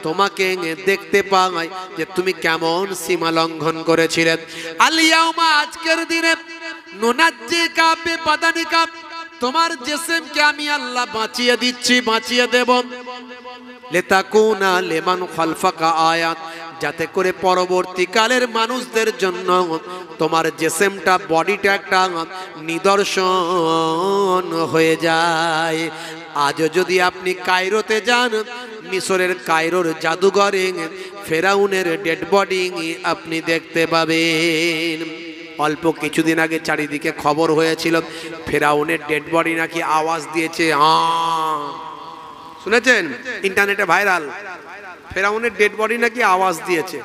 তোমাকে দেখতে পায় যে তুমি কেমন সীমা লঙ্ঘন করেছিলে। আলিয়াউমা, আজকের দিনে, নুনাজ্জিকা বিবাদানিকা, তোমার জিসমকে আমি আল্লাহ বাঁচিয়ে দিচ্ছি, বাঁচিয়ে দেব। লিতাকুনা লিমান খালফাকা আয়াত, যাতে করে পরবর্তীকালের মানুষদের জন্য তোমার জিসমটা, বডিটা একটা নিদর্শন হয়ে যায়। আজও যদি আপনি কায়রোতে যান, মিশরের কায়রোর জাদুঘরে ফেরাউনের ডেড বডি আপনি দেখতে পাবেন। অল্প কিছুদিন আগে চারিদিকে খবর হয়েছিল, ফেরাউনের ডেড বডি নাকি আওয়াজ দিয়েছে, শুনেছেন? ইন্টারনেটে ভাইরাল, ফেরাউনের ডেড বডি নাকি আওয়াজ দিয়েছে।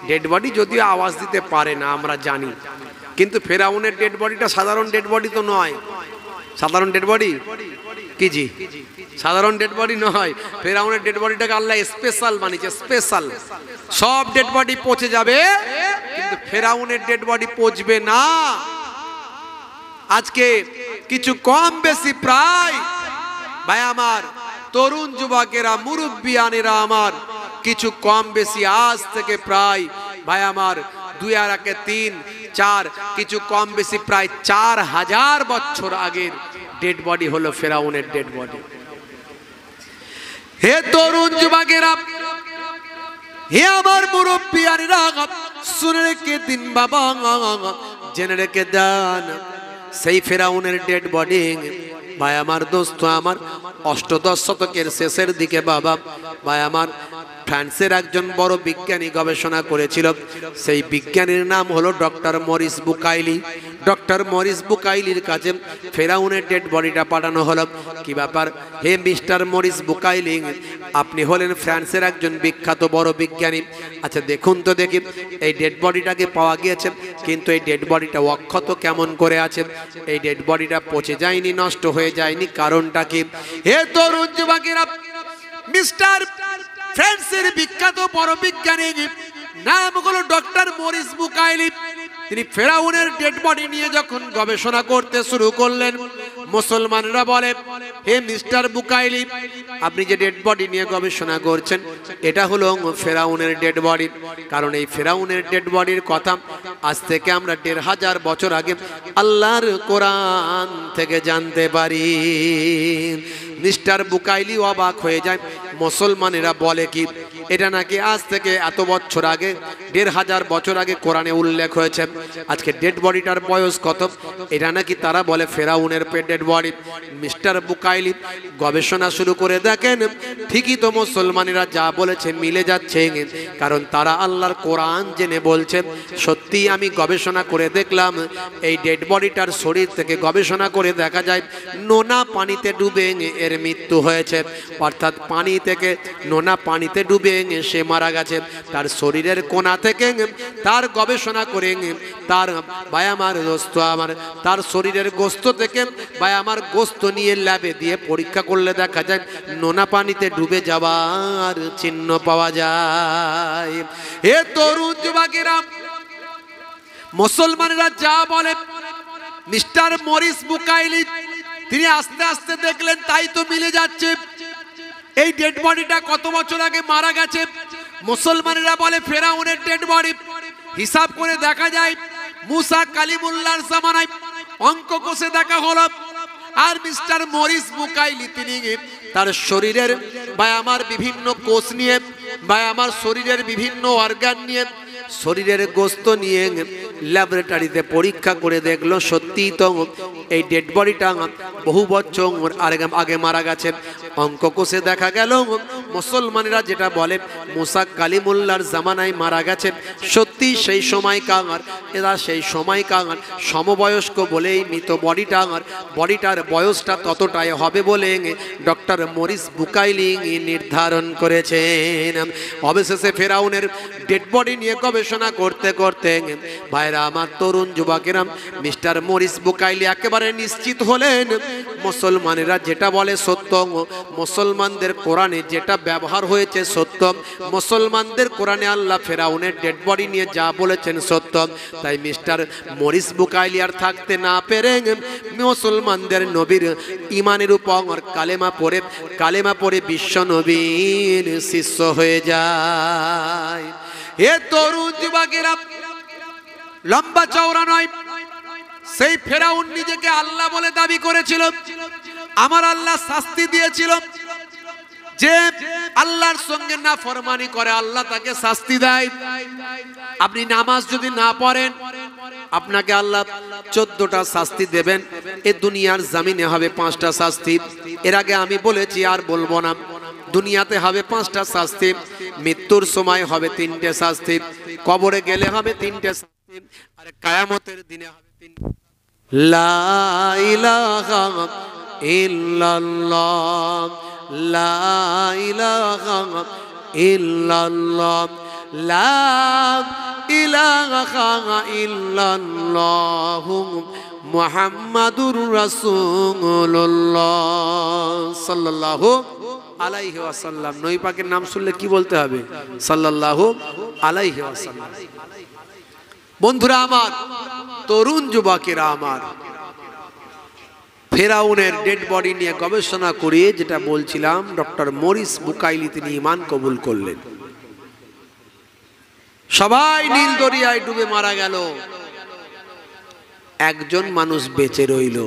ডেড বডি যদিও আওয়াজ দিতে পারে না আমরা জানি, কিন্তু ফেরাউনের ডেড বডিটা সাধারণ ডেড বডি তো নয়। সাধারণ ডেড বডি কি জি? সাধারণ ডেড বডি নয়। ফেরাউনের ডেড বডিটাকে আল্লাহ স্পেশাল বানিয়েছে, স্পেশাল। সব ডেড বডি পচে যাবে, কিন্তু ফেরাউনের ডেড বডি পচবে না। আজকে কিছু কম বেশি প্রায় ভাই আমার, তরুণ যুবকেরা, মুরব্বিয়ানেরা আমার, কিছু কম বেশি আজ থেকে প্রায় ভাই আমার 2 আর 1 3 4, কিছু কম বেশি প্রায় 4000 বছর আগের ডেড বডি হলো ফেরাউনের ডেড বডি। হে তরুণ যুবকেরা, হে আমার মুরব্বিয়ানেরা, শুনে রেখে দিন বাবা, জেনে রেখে দেন, সেই ফেরাউনের ডেড বডি ভাই আমার, দোস্ত আমার, অষ্টদশ শতকের শেষের দিকে বাবা ভাই আমার, ফ্রান্সের একজন বড় বিজ্ঞানী গবেষণা করেছিল। সেই বিজ্ঞানীর নাম হলো doctor Maurice Bucaille. Doctor Maurice বুকাইলির কাছে ফেরাউনের ডেড বডিটা পাঠানো হলো। কি ব্যাপার হে মিস্টার মরিস বুকাইলি, আপনি হলেন ফ্রান্সের একজন বিখ্যাত বড় বিজ্ঞানী, আচ্ছা দেখুন তো দেখি এই ডেড বডিটাকে পাওয়া গিয়েছে, কিন্তু এই ডেড বডিটা অক্ষত কেমন করে আছে? এই ডেড বডিটা পচে যায়নি, নষ্ট হয়ে যায়নি, কারণটা কি? হে তরুণ যুবকেরা, মিস্টার ফ্রান্সের বিখ্যাত বড় বিজ্ঞানী নাম হলো ডক্টর মরিস বুকাইলি, তিনি ফেরাউনের ডেড বডি নিয়ে যখন গবেষণা করতে শুরু করলেন, মুসলমানরা বলে হে মিস্টার বুকাইলি, আপনি যে ডেড বডি নিয়ে গবেষণা করছেন এটা হলো ফেরাউনের ডেড বডি। কারণ এই ফেরাউনের ডেড বডির কথা আজ থেকে আমরা ১৫০০ বছর আগে আল্লাহর কোরআন থেকে জানতে পারি। মিস্টার বুকাইলি অবাক হয়ে যায়। মুসলমানেরা বলে কি এটা নাকি আজ থেকে এত বছর আগে ১৫০০ বছর আগে কোরআনে উল্লেখ হয়েছে। আজকে ডেড বডিটার বয়স কত? এটা নাকি তারা বলে ফেরাউনের ডেড বডি। মিস্টার বুকাইলি গবেষণা শুরু করে দেখেন ঠিকই তো মুসলমানেরা যা বলেছে মিলে যাচ্ছে, কারণ তারা আল্লাহর কোরআন জেনে বলছে। সত্যি আমি গবেষণা করে দেখলাম এই ডেড বডিটার শরীর থেকে গবেষণা করে দেখা যায় নোনা পানিতে ডুবে এর মৃত্যু হয়েছে, অর্থাৎ পানি থেকে নোনা পানিতে ডুবে সে মারা গেছে। তার শরীরের কোনা থেকে তার গবেষণা করে তার আমার দোস্ত আমার তার শরীরের গোস্ত থেকে আমার গোস্ত নিয়ে ল্যাবে দিয়ে পরীক্ষা করলে দেখা যায় নোনা পানিতে ডুবে যাওয়ার চিহ্ন পাওয়া যায়। হে তরুণ যুবকেরা, মুসলমানেরা যা বলে মিস্টার মরিস বুকাইলি তিনি আস্তে আস্তে দেখলেন তাই তো মিলে যাচ্ছে। এই ডেড বডিটা কত বছর আগে মারা গেছে। মুসলমানেরা বলে ফেরাউনের ডেড বডি। হিসাব করে দেখা যায় মুসা কালিমুল্লাহর জামানায় অঙ্ক কষে দেখা হলো, আর মিস্টার মরিস বুকাইলি তিনি তার শরীরের আমার বিভিন্ন কোষ নিয়ে আমার শরীরের বিভিন্ন অর্গান নিয়ে শরীরের গোস্ত নিয়ে ল্যাবরেটরিতে পরীক্ষা করে দেখলো সত্যিই তো এই ডেড বডিটা বহু বছর আগে মারা গেছে। অঙ্ক কষে দেখা গেল মুসলমানেরা যেটা বলে মুসা কালিমুল্লাহর জামানায় মারা গেছে। সত্যি সেই সময়কার এরা সেই সময়কার সমবয়স্ক বলেই মৃত বডিটার বয়সটা ততটাই হবে বলে ডক্টর মরিস বুকাইলি নির্ধারণ করেছেন। অবশেষে ফেরাউনের ডেড বডি নিয়ে গবেষণা করতে করতে ভাইরা আমার তরুণ যুবকেরা মিস্টার মরিস বুকাইলি একেবারে নিশ্চিত হলেন মুসলমানেরা যেটা বলে সত্য, মুসলমানদের কোরআনে যেটা ব্যবহার হয়েছে সত্য, মুসলমানদের কোরআনে আল্লাহ ফেরাউনের ডেড বডি নিয়ে যা বলেছেন সত্য। তাই মিস্টার মরিস বুকাইলি আর থাকতে না পেরে মুসলমানদের নবীর ইমানের উপর কালেমা পড়ে বিশ্ব নবীর শিষ্য হয়ে যায়। হে তরুণ যুবকেরা, লম্বা চওড়া নয়, সেই ফেরাউন নিজেকে আল্লাহ বলে দাবি করেছিল। আমার আল্লাহ শাস্তি দিয়েছিল যে আল্লাহর সঙ্গে না ফরমানি করে আল্লাহ তাকে শাস্তি দেয়। আপনি নামাজ যদি না পড়েন আপনাকে আল্লাহ 14টা শাস্তি দেবেন। এ দুনিয়ার জমিনে হবে 5টা শাস্তি। এর আগে আমি বলেছি আর বলবো না। দুনিয়াতে হবে 5টা শাস্তি, মৃত্যুর সময় হবে 3টে শাস্তি, কবরে গেলে হবে 3টে শাস্তি, আর কিয়ামতের দিনে হবে 3। লা ইলাহা ইল্লাল্লাহ, লা ইলাহা ইল্লাল্লাহ, লা ইলাহা ইল্লাল্লাহু মুহাম্মাদুর রাসূলুল্লাহ সাল্লাল্লাহু আলাইহি ওয়াসাল্লাম। নবী পাকের নাম শুনলে কি বলতে হবে? সাল্লাল্লাহু আলাইহি ওয়াসাল্লাম। বন্ধুরা আমার, তরুণ যুবকেরা আমার, ফেরাউনের ডেড বডি নিয়ে গবেষণা করে যেটা বলছিলাম ডক্টর মরিস বুকাইলি তিনি ঈমান কবুল করলেন। সবাই নীল দরিয়ায় ডুবে মারা গেল, একজন মানুষ বেঁচে রইল।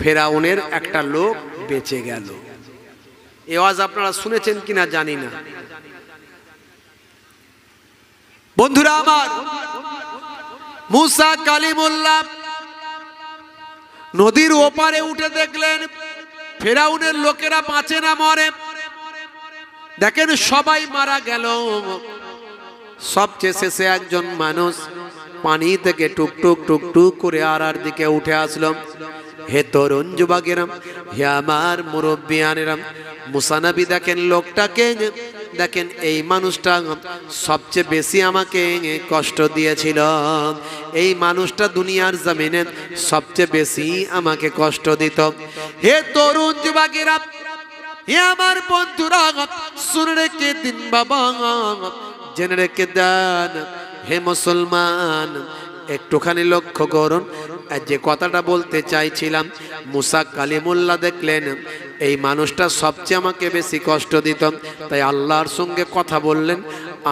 ফেরাউনের একটা লোক বেঁচে গেল। এই আওয়াজ আপনারা শুনেছেন কিনা জানি না। বন্ধুরা আমার, মুসা কালিমুল্লাহ নদীর ওপারে উঠে দেখলেন ফেরাউনের লোকেরা বাঁচে না মরে। দেখেন সবাই মারা গেল, সবচেয়ে শেষে একজন মানুষ পানি থেকে টুকটুক টুকটুক করে আর দিকে উঠে আসলাম। হে তরুণ যুবকেরা, হে আমার মুরব্বিয়ানেরা, মুসা নবী দেখেন লোকটাকে, দেখেন এই মানুষটা সবচেয়ে বেশি আমাকে কষ্ট দিয়েছিল, এই মানুষটা দুনিয়ার জমিনে সবচেয়ে বেশি আমাকে কষ্ট দিত। হে তরুণ যুবকেরা, হে আমার বন্ধুরা, শুনে রেখে দিন বাবা, জেনে রেখে দেন। হে মুসলমান, একটুখানি লক্ষ্য করুন, যে কথাটা বলতে চাইছিলাম, মুসা কালিমুল্লাহ দেখলেন এই মানুষটা সবচেয়ে আমাকে বেশি কষ্ট দিত, তাই আল্লাহর সঙ্গে কথা বললেন,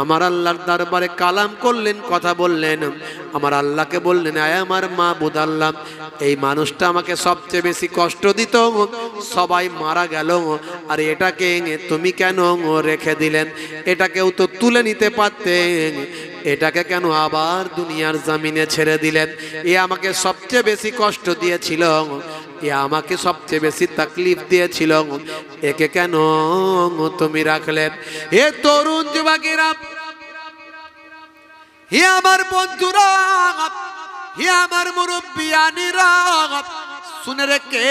আমার আল্লাহর দরবারে কালাম করলেন, কথা বললেন, আমার আল্লাহকে বললেন, আয় আমার মাবুদ আল্লাহ, এই মানুষটা আমাকে সবচেয়ে বেশি কষ্ট দিত, সবাই মারা গেল, আর এটাকে তুমি কেন রেখে দিলেন? এটাকেও তো তুলে নিতে পারতেন, এটাকে কেন আবার দুনিয়ার জমিনে ছেড়ে দিলেন? এ আমাকে সবচেয়ে বেশি কষ্ট দিয়েছিল, এ আমাকে সবচেয়ে বেশি তাকলিফ দিয়েছিল, একে কেন তুমি রাখলে? হে তরুণ যুবকেরা, হে আমার বন্ধুরা, হে আমার মুরব্বিয়ানেরা, শুনে রেখে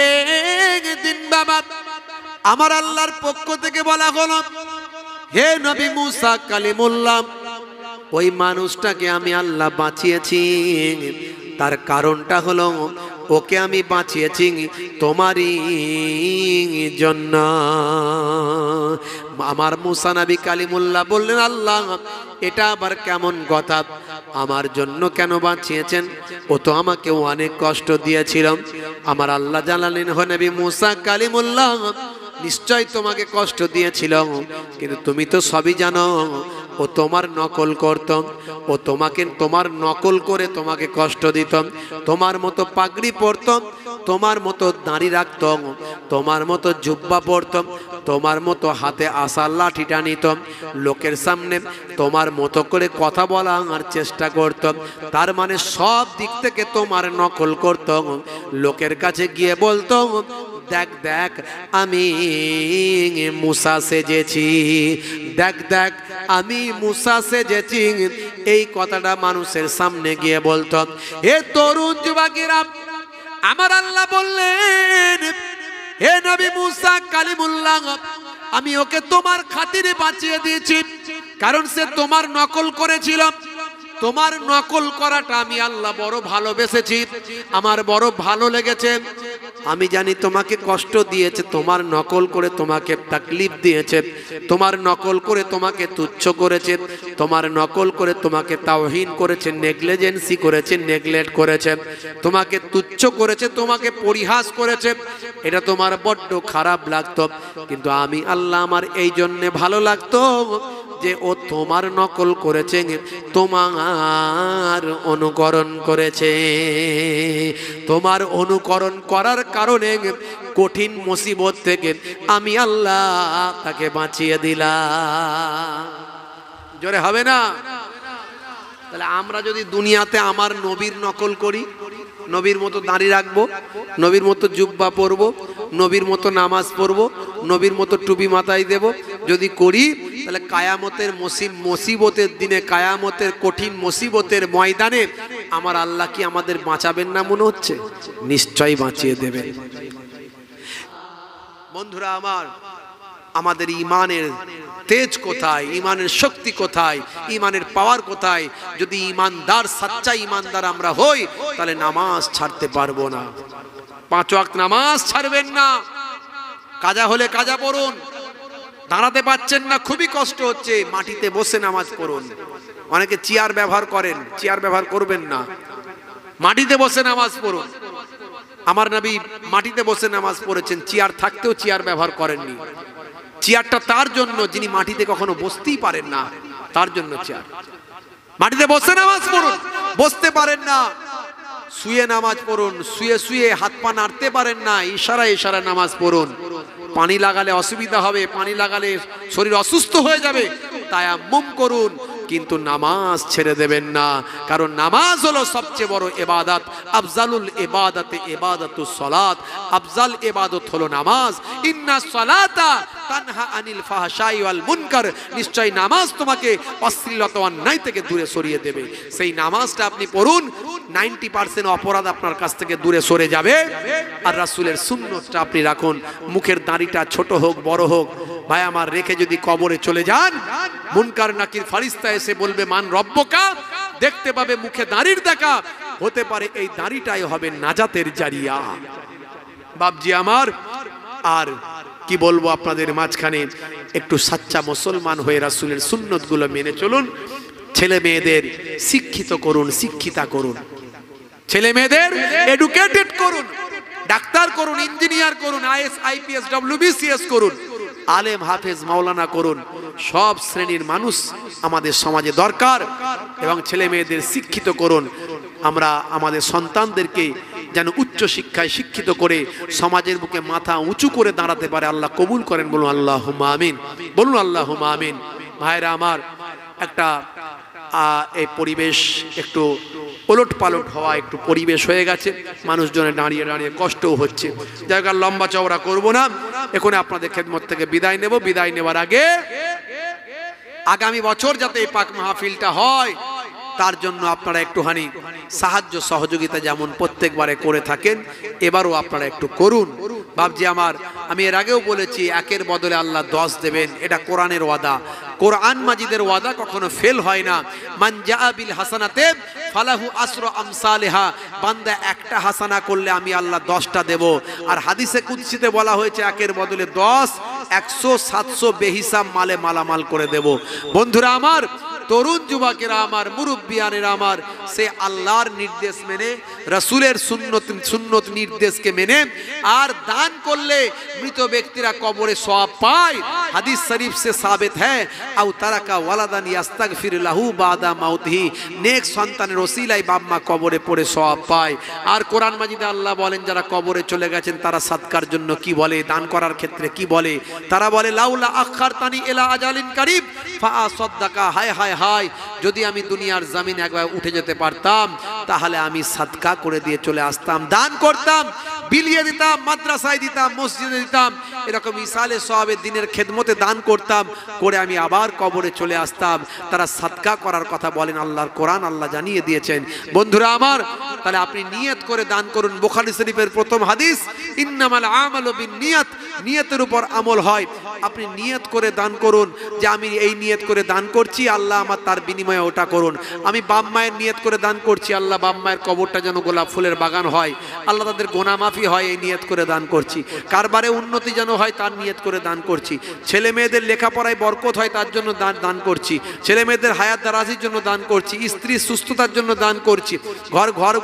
দিন বাবা, আমার আল্লাহর পক্ষ থেকে বলা হলো, হে নবী মুসা কালিমুল্লাহ, ওই মানুষটাকে আমি আল্লাহ বাঁচিয়েছি, তার কারণটা হলো ওকে আমি বাঁচিয়েছি তোমারই জন্য। আমার মুসা নবী কালিমুল্লাহ বললেন, আল্লাহ এটা আবার কেমন কথা? আমার জন্য কেন বাঁচিয়েছেন? ও তো আমাকে অনেক কষ্ট দিয়েছিল। আমার আল্লাহ জানালেন, হে নবী মুসা কালিমুল্লাহ, নিশ্চয় তোমাকে কষ্ট দিয়েছিল, কিন্তু তুমি তো সবই জানো, ও তোমার নকল করত, ও তোমাকে তোমার নকল করে তোমাকে কষ্ট দিত, তোমার মতো পাগড়ি পরত, তোমার মতো দাড়ি রাখত, তোমার মতো জুব্বা পরত, তোমার মতো হাতে আসার লাঠিটা নিত, লোকের সামনে তোমার মতো করে কথা বলার চেষ্টা করত, তার মানে সব দিক থেকে তোমার নকল করত। লোকের কাছে গিয়ে বলতো, দেখ দেখ আমি মুসা সেজেছি, দেখ দেখ আমি মুসা সেজেছি, এই কথাটা মানুষের সামনে গিয়ে বলতো। হে তরুণ যুবকেরা, আমার আল্লাহ বললেন, হে নবী মুসা কালিমুল্লাহ, আমি ওকে তোমার খাতিরে বাঁচিয়ে দিয়েছি, কারণ সে তোমার নকল করেছিল। তোমার নকল করাটা আমি আল্লাহ বড় ভালোবেসেছি, আমার বড় ভালো লেগেছে। আমি জানি তোমাকে কষ্ট দিয়েছে, তোমার নকল করে তোমাকে তাকলিফ দিয়েছে, তোমার নকল করে তোমাকে তুচ্ছ করেছে, তোমার নকল করে তোমাকে তাওহীন করেছে, নেগলিজেন্সি করেছে, নেগলেক্ট করেছে, তোমাকে তুচ্ছ করেছে, তোমাকে পরিহাস করেছে। এটা তোমার বড্ড খারাপ লাগতো, কিন্তু আমি আল্লাহ আমার এই জন্যে ভালো লাগতো যে ও তোমার নকল করেছে, তোমার অনুকরণ করেছে। তোমার অনুকরণ করার কারণে কঠিন মুসিবত থেকে আমি আল্লাহ তাকে বাঁচিয়ে দিলাম। জোরে হবে না? তাহলে আমরা যদি দুনিয়াতে আমার নবীর নকল করি, নবীর মতো দাড়ি রাখবো, নবীর মতো জুব্বা পরবো, নবীর মতো নামাজ পড়বো, নবীর মতো টুপি মাথায় দেব, যদি করি, তাহলে কায়ামতের মুসিবতের দিনে, কায়ামতের কঠিন মুসিবতের ময়দানে আমার আল্লাহ কি আমাদের বাঁচাবেন না মনে হচ্ছে? নিশ্চয়ই বাঁচিয়ে দেবেন। বন্ধুরা আমার, আমাদের ইমানের তেজ কোথায়, ইমানের শক্তি কোথায়, ইমানের পাওয়ার কোথায়? যদি ইমানদার, সাচ্চা ইমানদার আমরা হই, তাহলে নামাজ ছাড়তে পারবো না। 5 ওয়াক্ত নামাজ ছাড়বেন না। কাজা হলে কাজা পড়ুন, দাঁড়াতে পাচ্ছেন না, খুবই কষ্ট হচ্ছে, মাটিতে বসে নামাজ পড়ুন। অনেকে চেয়ার ব্যবহার করেন, চেয়ার ব্যবহার করবেন না, মাটিতে বসে নামাজ পড়ুন। আমার নবী মাটিতে বসে নামাজ পড়েছেন, চেয়ার থাকতেও চেয়ার ব্যবহার করেননি। চেয়ারটা তার জন্য যিনি মাটিতে কখনো বসতেই পারেন না, তার জন্য চেয়ার। মাটিতে বসে নামাজ পড়ুন, বসতে পারেন না শুয়ে নামাজ পড়ুন, শুয়ে শুয়ে হাত পা নাড়তে পারেন না, ইশারায় ইশারায় নামাজ পড়ুন। পানি লাগালে অসুবিধা হবে, পানি লাগালে শরীর অসুস্থ হয়ে যাবে, তায়াম্মুম করুন। কিন্তু নামাজ ছেড়ে দেবেন না, কারণ নামাজ হলো সবচেয়ে বড় ইবাদত। আফজালুল ইবাদাতে ইবাদাতুস সালাত, আফজাল ইবাদত হলো নামাজ। ইন্নাস সালাতা তানহা আনিল ফাহশাই ওয়াল মুনকার, নিশ্চয় নামাজ তোমাকে অশ্লীলতা অন্যায় থেকে দূরে সরিয়ে দেবে। সেই নামাজটা আপনি পড়ুন, 90% অপরাধ আপনার কাছ থেকে দূরে সরে যাবে। আর রাসূলের সুন্নতটা আপনি রাখুন, মুখের দাড়িটা ছোট হোক বড় হোক, ভাই আমার রেখে যদি কবরে চলে যান, মুনকার নাকির ফারিস্তা এসে বলবে মান রব্বকা, দেখতে পাবে মুখে দাড়ির দেখা, হতে পারে এই দাড়িটাই হবে নাজাতের জারিয়া। বাপজি আমার, আর কি বলবো আপনাদের মাঝখানে, একটু সাচ্চা মুসলমান হয়ে রাসূলের সুন্নতগুলো মেনে চলুন। ছেলে মেয়েদের শিক্ষিত করুন, শিক্ষিতা করুন, ছেলে মেয়েদের এডুকেটেড করুন, ডাক্তার করুন, ইঞ্জিনিয়ার করুন, আইএস আইপিএস ডব্লিউবিসিএস করুন, আলেম হাফেজ মাওলানা করুন। সব শ্রেণীর মানুষ আমাদের সমাজে দরকার, এবং ছেলে মেয়েদের শিক্ষিত করুন। আমরা আমাদের সন্তানদেরকে যেন উচ্চ শিক্ষায় শিক্ষিত করে সমাজের বুকে মাথা উঁচু করে দাঁড়াতে পারে। আল্লাহ কবুল করেন, বলুন আল্লাহুম্মা আমিন, বলুন আল্লাহুম্মা আমিন। ভাইরা আমার, একটা এই পরিবেশ একটু ওলট পালট হওয়া একটু পরিবেশ হয়ে গেছে, মানুষজনে দাঁড়িয়ে দাঁড়িয়ে কষ্টও হচ্ছে। জায়গা লম্বা চওড়া করব না, এখন আপনাদের খেদমত থেকে বিদায় নেব। বিদায় নেওয়ার আগে আগামী বছর যাতে এই পাক মাহফিলটা হয়, তার জন্য আপনারা একটুখানি সাহায্য সহযোগিতা যেমন প্রত্যেকবারে করে থাকেন, এবারও আপনারা একটু করুন। বাপজি আমার, আমি এর আগেও বলেছি, একের বদলে আল্লাহ 10 দেবেন, এটা কোরআনের ওয়াদা। কোরআন মাজিদের ওয়াদা কখনো ফেল হয় না। মান জাআ বিল হাসানাতে ফালাহু আসরু আমসালিহা, বান্দা একটা হাসানা করলে আমি আল্লাহ 10টা দেব। আর হাদিসে কুদসিতে বলা হয়েছে একের বদলে 10, 100, 700 বেহিসাব মালে মালামাল করে দেব। বন্ধুরা আমার, তরুণ যুবকেরা আমার, মুরব্বিয়ানেরা আমার, সে আল্লাহর নির্দেশ মেনে, রাসূলের সুন্নত নির্দেশকে মেনে আর দান করলে মৃত ব্যক্তিরা কবরে সওয়াব পায়। হাদিস শরীফ সে সাবিত হ্যায়, আও তারাকা ওয়ালাদান ইস্তাগফির লাহু বাদা মাউতিহি, নেক সন্তানের ওসিলায় বাপ মা কবরে পড়ে সওয়াব পায়। আর কোরআন মাজিদে আল্লাহ বলেন, যারা কবরে চলে গেছেন তারা সাদকার জন্য কি বলে, দান করার ক্ষেত্রে কি বলে, তারা বলে লাউলা আখারতানি ইলা আজালিন কারিব ফাআসাদদাকা, হায় হায় হায়, যদি আমি দুনিয়ার জমিন একবার উঠে যেতে পারতাম তাহলে আমি সাদকা করে দিয়ে চলে আসতাম, দান করতাম, বিলিয়ে দিতাম, মাদ্রাসায় দিতাম, মসজিদে দিতাম, এরকম ইসালে সওয়াবের দিনের খেদমতে দান করতাম, করে আমি আবার কবরে চলে আসতাম। তারা সাদকা করার কথা বলেন, আল্লাহর কোরআন আল্লাহ জানিয়ে দিয়েছেন। বন্ধুরা আমার, তাহলে আপনি নিয়ত করে দান করুন। বুখারী শরীফের প্রথম হাদিস, ইন্নামাল আমালু বিন্নিয়াত, নিয়তের উপর আমল হয়। আপনি নিয়ত করে দান করুন যে আমি এই নিয়ত করে দান করছি, আল্লাহ আমার তার বিনিময়ে ওটা করুন। আমি বাপ মায়ের নিয়ত করে দান করছি, আল্লাহ বাপ মায়ের কবরটা যেন গোলাপ ফুলের বাগান হয়, আল্লাহ তাদের গুনাহ মাফি হয়, এই নিয়ত করে দান করছি। কারবারে উন্নতি যেন হয় তার নিয়ত করে দান করছি। ছেলে মেয়েদের লেখাপড়ায় বরকত হয় তার জন্য দান করছি। ছেলে মেয়েদের হায়াত দারাজির জন্য দান করছি। স্ত্রীর সুস্থতার জন্য দান করছি।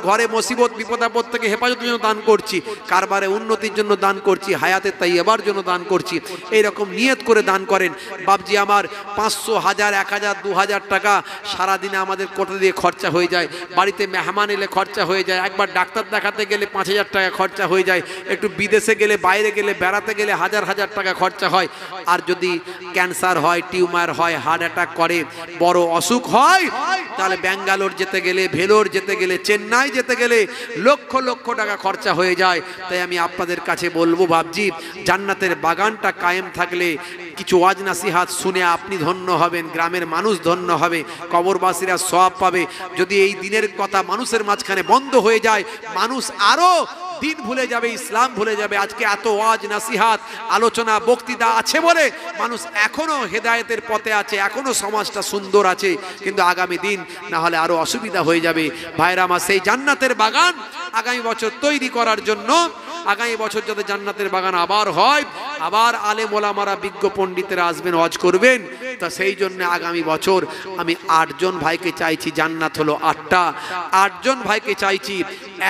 ঘরে মুসিবত বিপদ আপদ থেকে হেফাজতের জন্য দান করছি। কারবারে উন্নতির জন্য দান করছি। হায়াতের তাইয়্যিবার জন্য দান করছি। এইরকম নিয়ত করে দান করেন। বাপজি আমার, 500, 1000, 1000, 2000 টাকা সারাদিনে আমাদের কোথা দিয়ে খরচা হয়ে যায়। বাড়িতে মেহমান এলে খরচা হয়ে যায়। একবার ডাক্তার দেখাতে গেলে 5000 টাকা খরচা হয়ে যায়। একটু বিদেশে গেলে, বাইরে গেলে, বেড়াতে গেলে হাজার হাজার টাকা খরচা হয়। আর যদি ক্যান্সার হয়, টিউমার হয়, হার্ট অ্যাটাক করে, বড় অসুখ হয়, তাহলে ব্যাঙ্গালোর যেতে গেলে, ভেলোর যেতে গেলে, চেন্নাই যেতে গেলে লক্ষ লক্ষ টাকা খরচা হয়ে যায়। তাই আমি আপনাদের কাছে বলবো বাপজি, জান্নাতের বাগানটা কায়েম থাকলে কিছু ওয়াজ নাসিহাত শুনে আপনি ধন্য হবেন, গ্রামের মানুষ ধন্য হবে, কবরবাসীরা সওয়াব পাবে। যদি এই দিনের কথা মানুষের মাঝখানে বন্ধ হয়ে যায়, মানুষ আরো দিন ভুলে যাবে, ইসলাম ভুলে যাবে। আজকে এত ওয়াজ নাসিহাত আলোচনা বক্তৃতা আছে বলে মানুষ এখনো হেদায়েতের পথে আছে, এখনো সমাজটা সুন্দর আছে, কিন্তু আগামী দিন না হলে আরো অসুবিধা হয়ে যাবে। ভাইরা আমার, সেই জান্নাতের বাগান আগামী বছর তৈরি করার জন্য, আগামী বছর যাতে জান্নাতের বাগান আবার হয়, আবার আলেম ওলামারা বিজ্ঞ পণ্ডিতেরা আসবেন, ওয়াজ করবেন, তা সেই জন্য আগামী বছর আমি 8 জন ভাইকে চাইছি, জান্নাত হলো 8টা, 8 জন ভাইকে চাইছি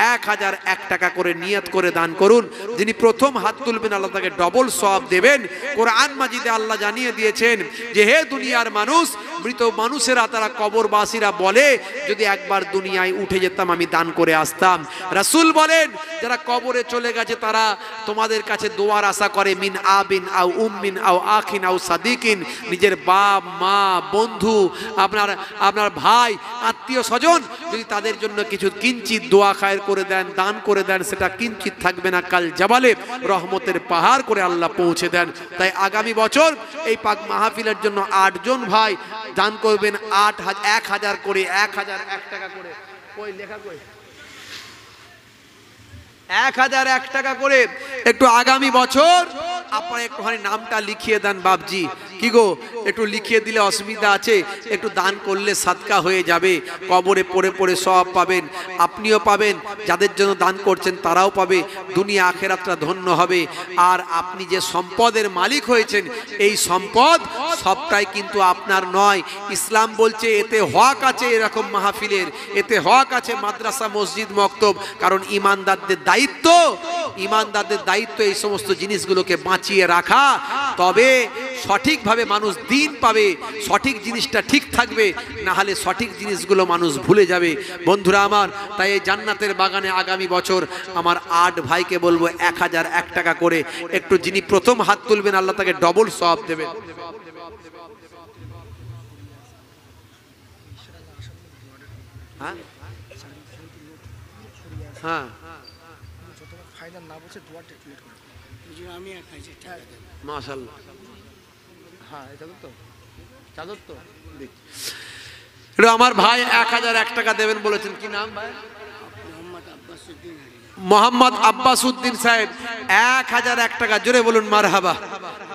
1001 টাকা করে নিয়ত করে দান করুন। যিনি প্রথম হাত তুলবেন আল্লাহ তাকে ডবল সওয়াব দেবেন। কোরআন মাজিদে আল্লাহ জানিয়ে দিয়েছেন যে হে দুনিয়ার মানুষ, মৃত মানুষেরা তারা কবরবাসীরা বলে যদি একবার দুনিয়ায় উঠে যেতাম আমি দান করে আসতাম। রাসূল বলেন যারা কবরে চলে গেছে তারা তোমাদের কাছে দোয়ার আশা করে, মিন আবিন আও উম্মিন আও আখিন আও সাদিকিন, নিজের বাপ মা বন্ধু আপনার আপনার ভাই আত্মীয় স্বজন যদি তাদের জন্য কিছু কিঞ্চিত দোয়া খায়ের করে দেন, দান করে দেন, সেটা কিঞ্চিত থাকবে না, কাল জাবালে রহমতের পাহাড় করে আল্লাহ পৌঁছে দেন। তাই আগামী বছর এই পাক মাহফিলের জন্য 8 জন ভাই দান করবেন 1000 করে, 1001 টাকা করে। কই লেখা কই? 1001 টাকা করে। একটু আগামী বছর আপনারা একটুখানি নামটা লিখিয়ে দেন বাপজি। কি গো, একটু লিখিয়ে দিলে অসুবিধা আছে? একটু দান করলে সাদকা হয়ে যাবে, কবরে পড়ে পড়ে সব পাবেন, আপনিও পাবেন, যাদের জন্য দান করছেন তারাও পাবে, দুনিয়া আখেরাতটা ধন্য হবে। আর আপনি যে সম্পদের মালিক হয়েছেন, এই সম্পদ সবটাই কিন্তু আপনার নয়। ইসলাম বলছে এতে হক আছে এরকম মাহফিলের, এতে হক আছে মাদ্রাসা মসজিদ মক্তব, কারণ ইমানদারদের দায়িত্ব এই সমস্ত জিনিসগুলোকে বাঁচিয়ে রাখা। তবে সঠিকভাবে মানুষ দিন পাবে, সঠিক জিনিসটা ঠিক থাকবে, না হলে সঠিক জিনিসগুলো মানুষ ভুলে যাবে। বন্ধুরা আমার, তাই এই জান্নাতের বাগানে আগামী বছর আমার 8 ভাইকে বলবো 1001 টাকা করে। একটু যিনি প্রথম হাত তুলবেন আল্লাহ তাকে ডবল সওয়াব দেবেন। হ্যাঁ হ্যাঁ মাশাআল্লাহ। হ্যাঁ চাদর তো আমার ভাই 1001 টাকা দেবেন বলেছেন। কি নাম ভাই? মোহাম্মদ আব্বাস উদ্দিন সাহেব 1001 টাকা। জোরে বলুন মারহাবা,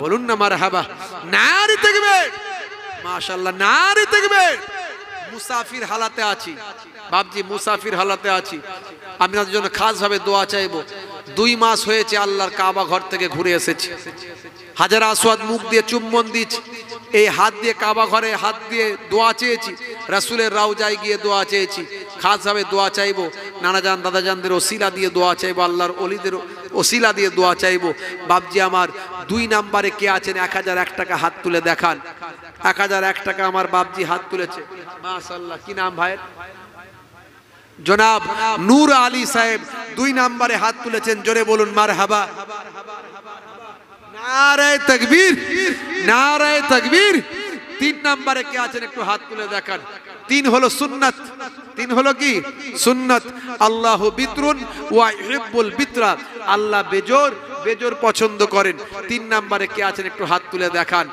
বলুন না মারহাবা। নারী তাকবীর, মাশাআল্লাহ, নারী তাকবীর। মুসাফির হালাতে আছি বাপজি, মুসাফির হালাতে আছি। আমি তাদের জন্য খাস ভাবে দোয়া চাইবো। 2 মাস হয়েছে আল্লাহর কাবা ঘর থেকে ঘুরে এসেছি, হাজার আসওয়াদ মুখ দিয়ে চুম্বন দিয়েছি, এই হাত দিয়ে কাবা ঘরে হাত দিয়ে দোয়া চেয়েছি, রাসূলের রওজায় গিয়ে দোয়া চেয়েছি। খাস ভাবে দোয়া চাইবো, নানাজান দাদাজানদের ওসিলা দিয়ে দোয়া চাইবো, আল্লাহর ওলিদের ওসিলা দিয়ে দোয়া চাইবো। বাপজি আমার 2 নম্বরে কে আছেন? 1001 টাকা হাত তুলে দেখান। 1001 টাকা আমার বাপজি হাত তুলেছে, মাশাআল্লাহ। কি নাম ভাইয়ের? জনাব নূর আলী সাহেব 2 নম্বরে হাত তুলেছেন। জোরে বলুন মারহাবা। নারে তাকবীর, নারে তাকবীর। 3 নম্বরে কে আছেন? একটু হাত তুলে দেখান। 3 হলো সুন্নাত, 3 হলো কি? সুন্নাত। আল্লাহু বিতরুন ওয়া ইউহিব্বুল বিতরা, আল্লাহ বেজোর পছন্দ করেন। 3 নম্বরে কে আছেন? একটু হাত তুলে দেখান।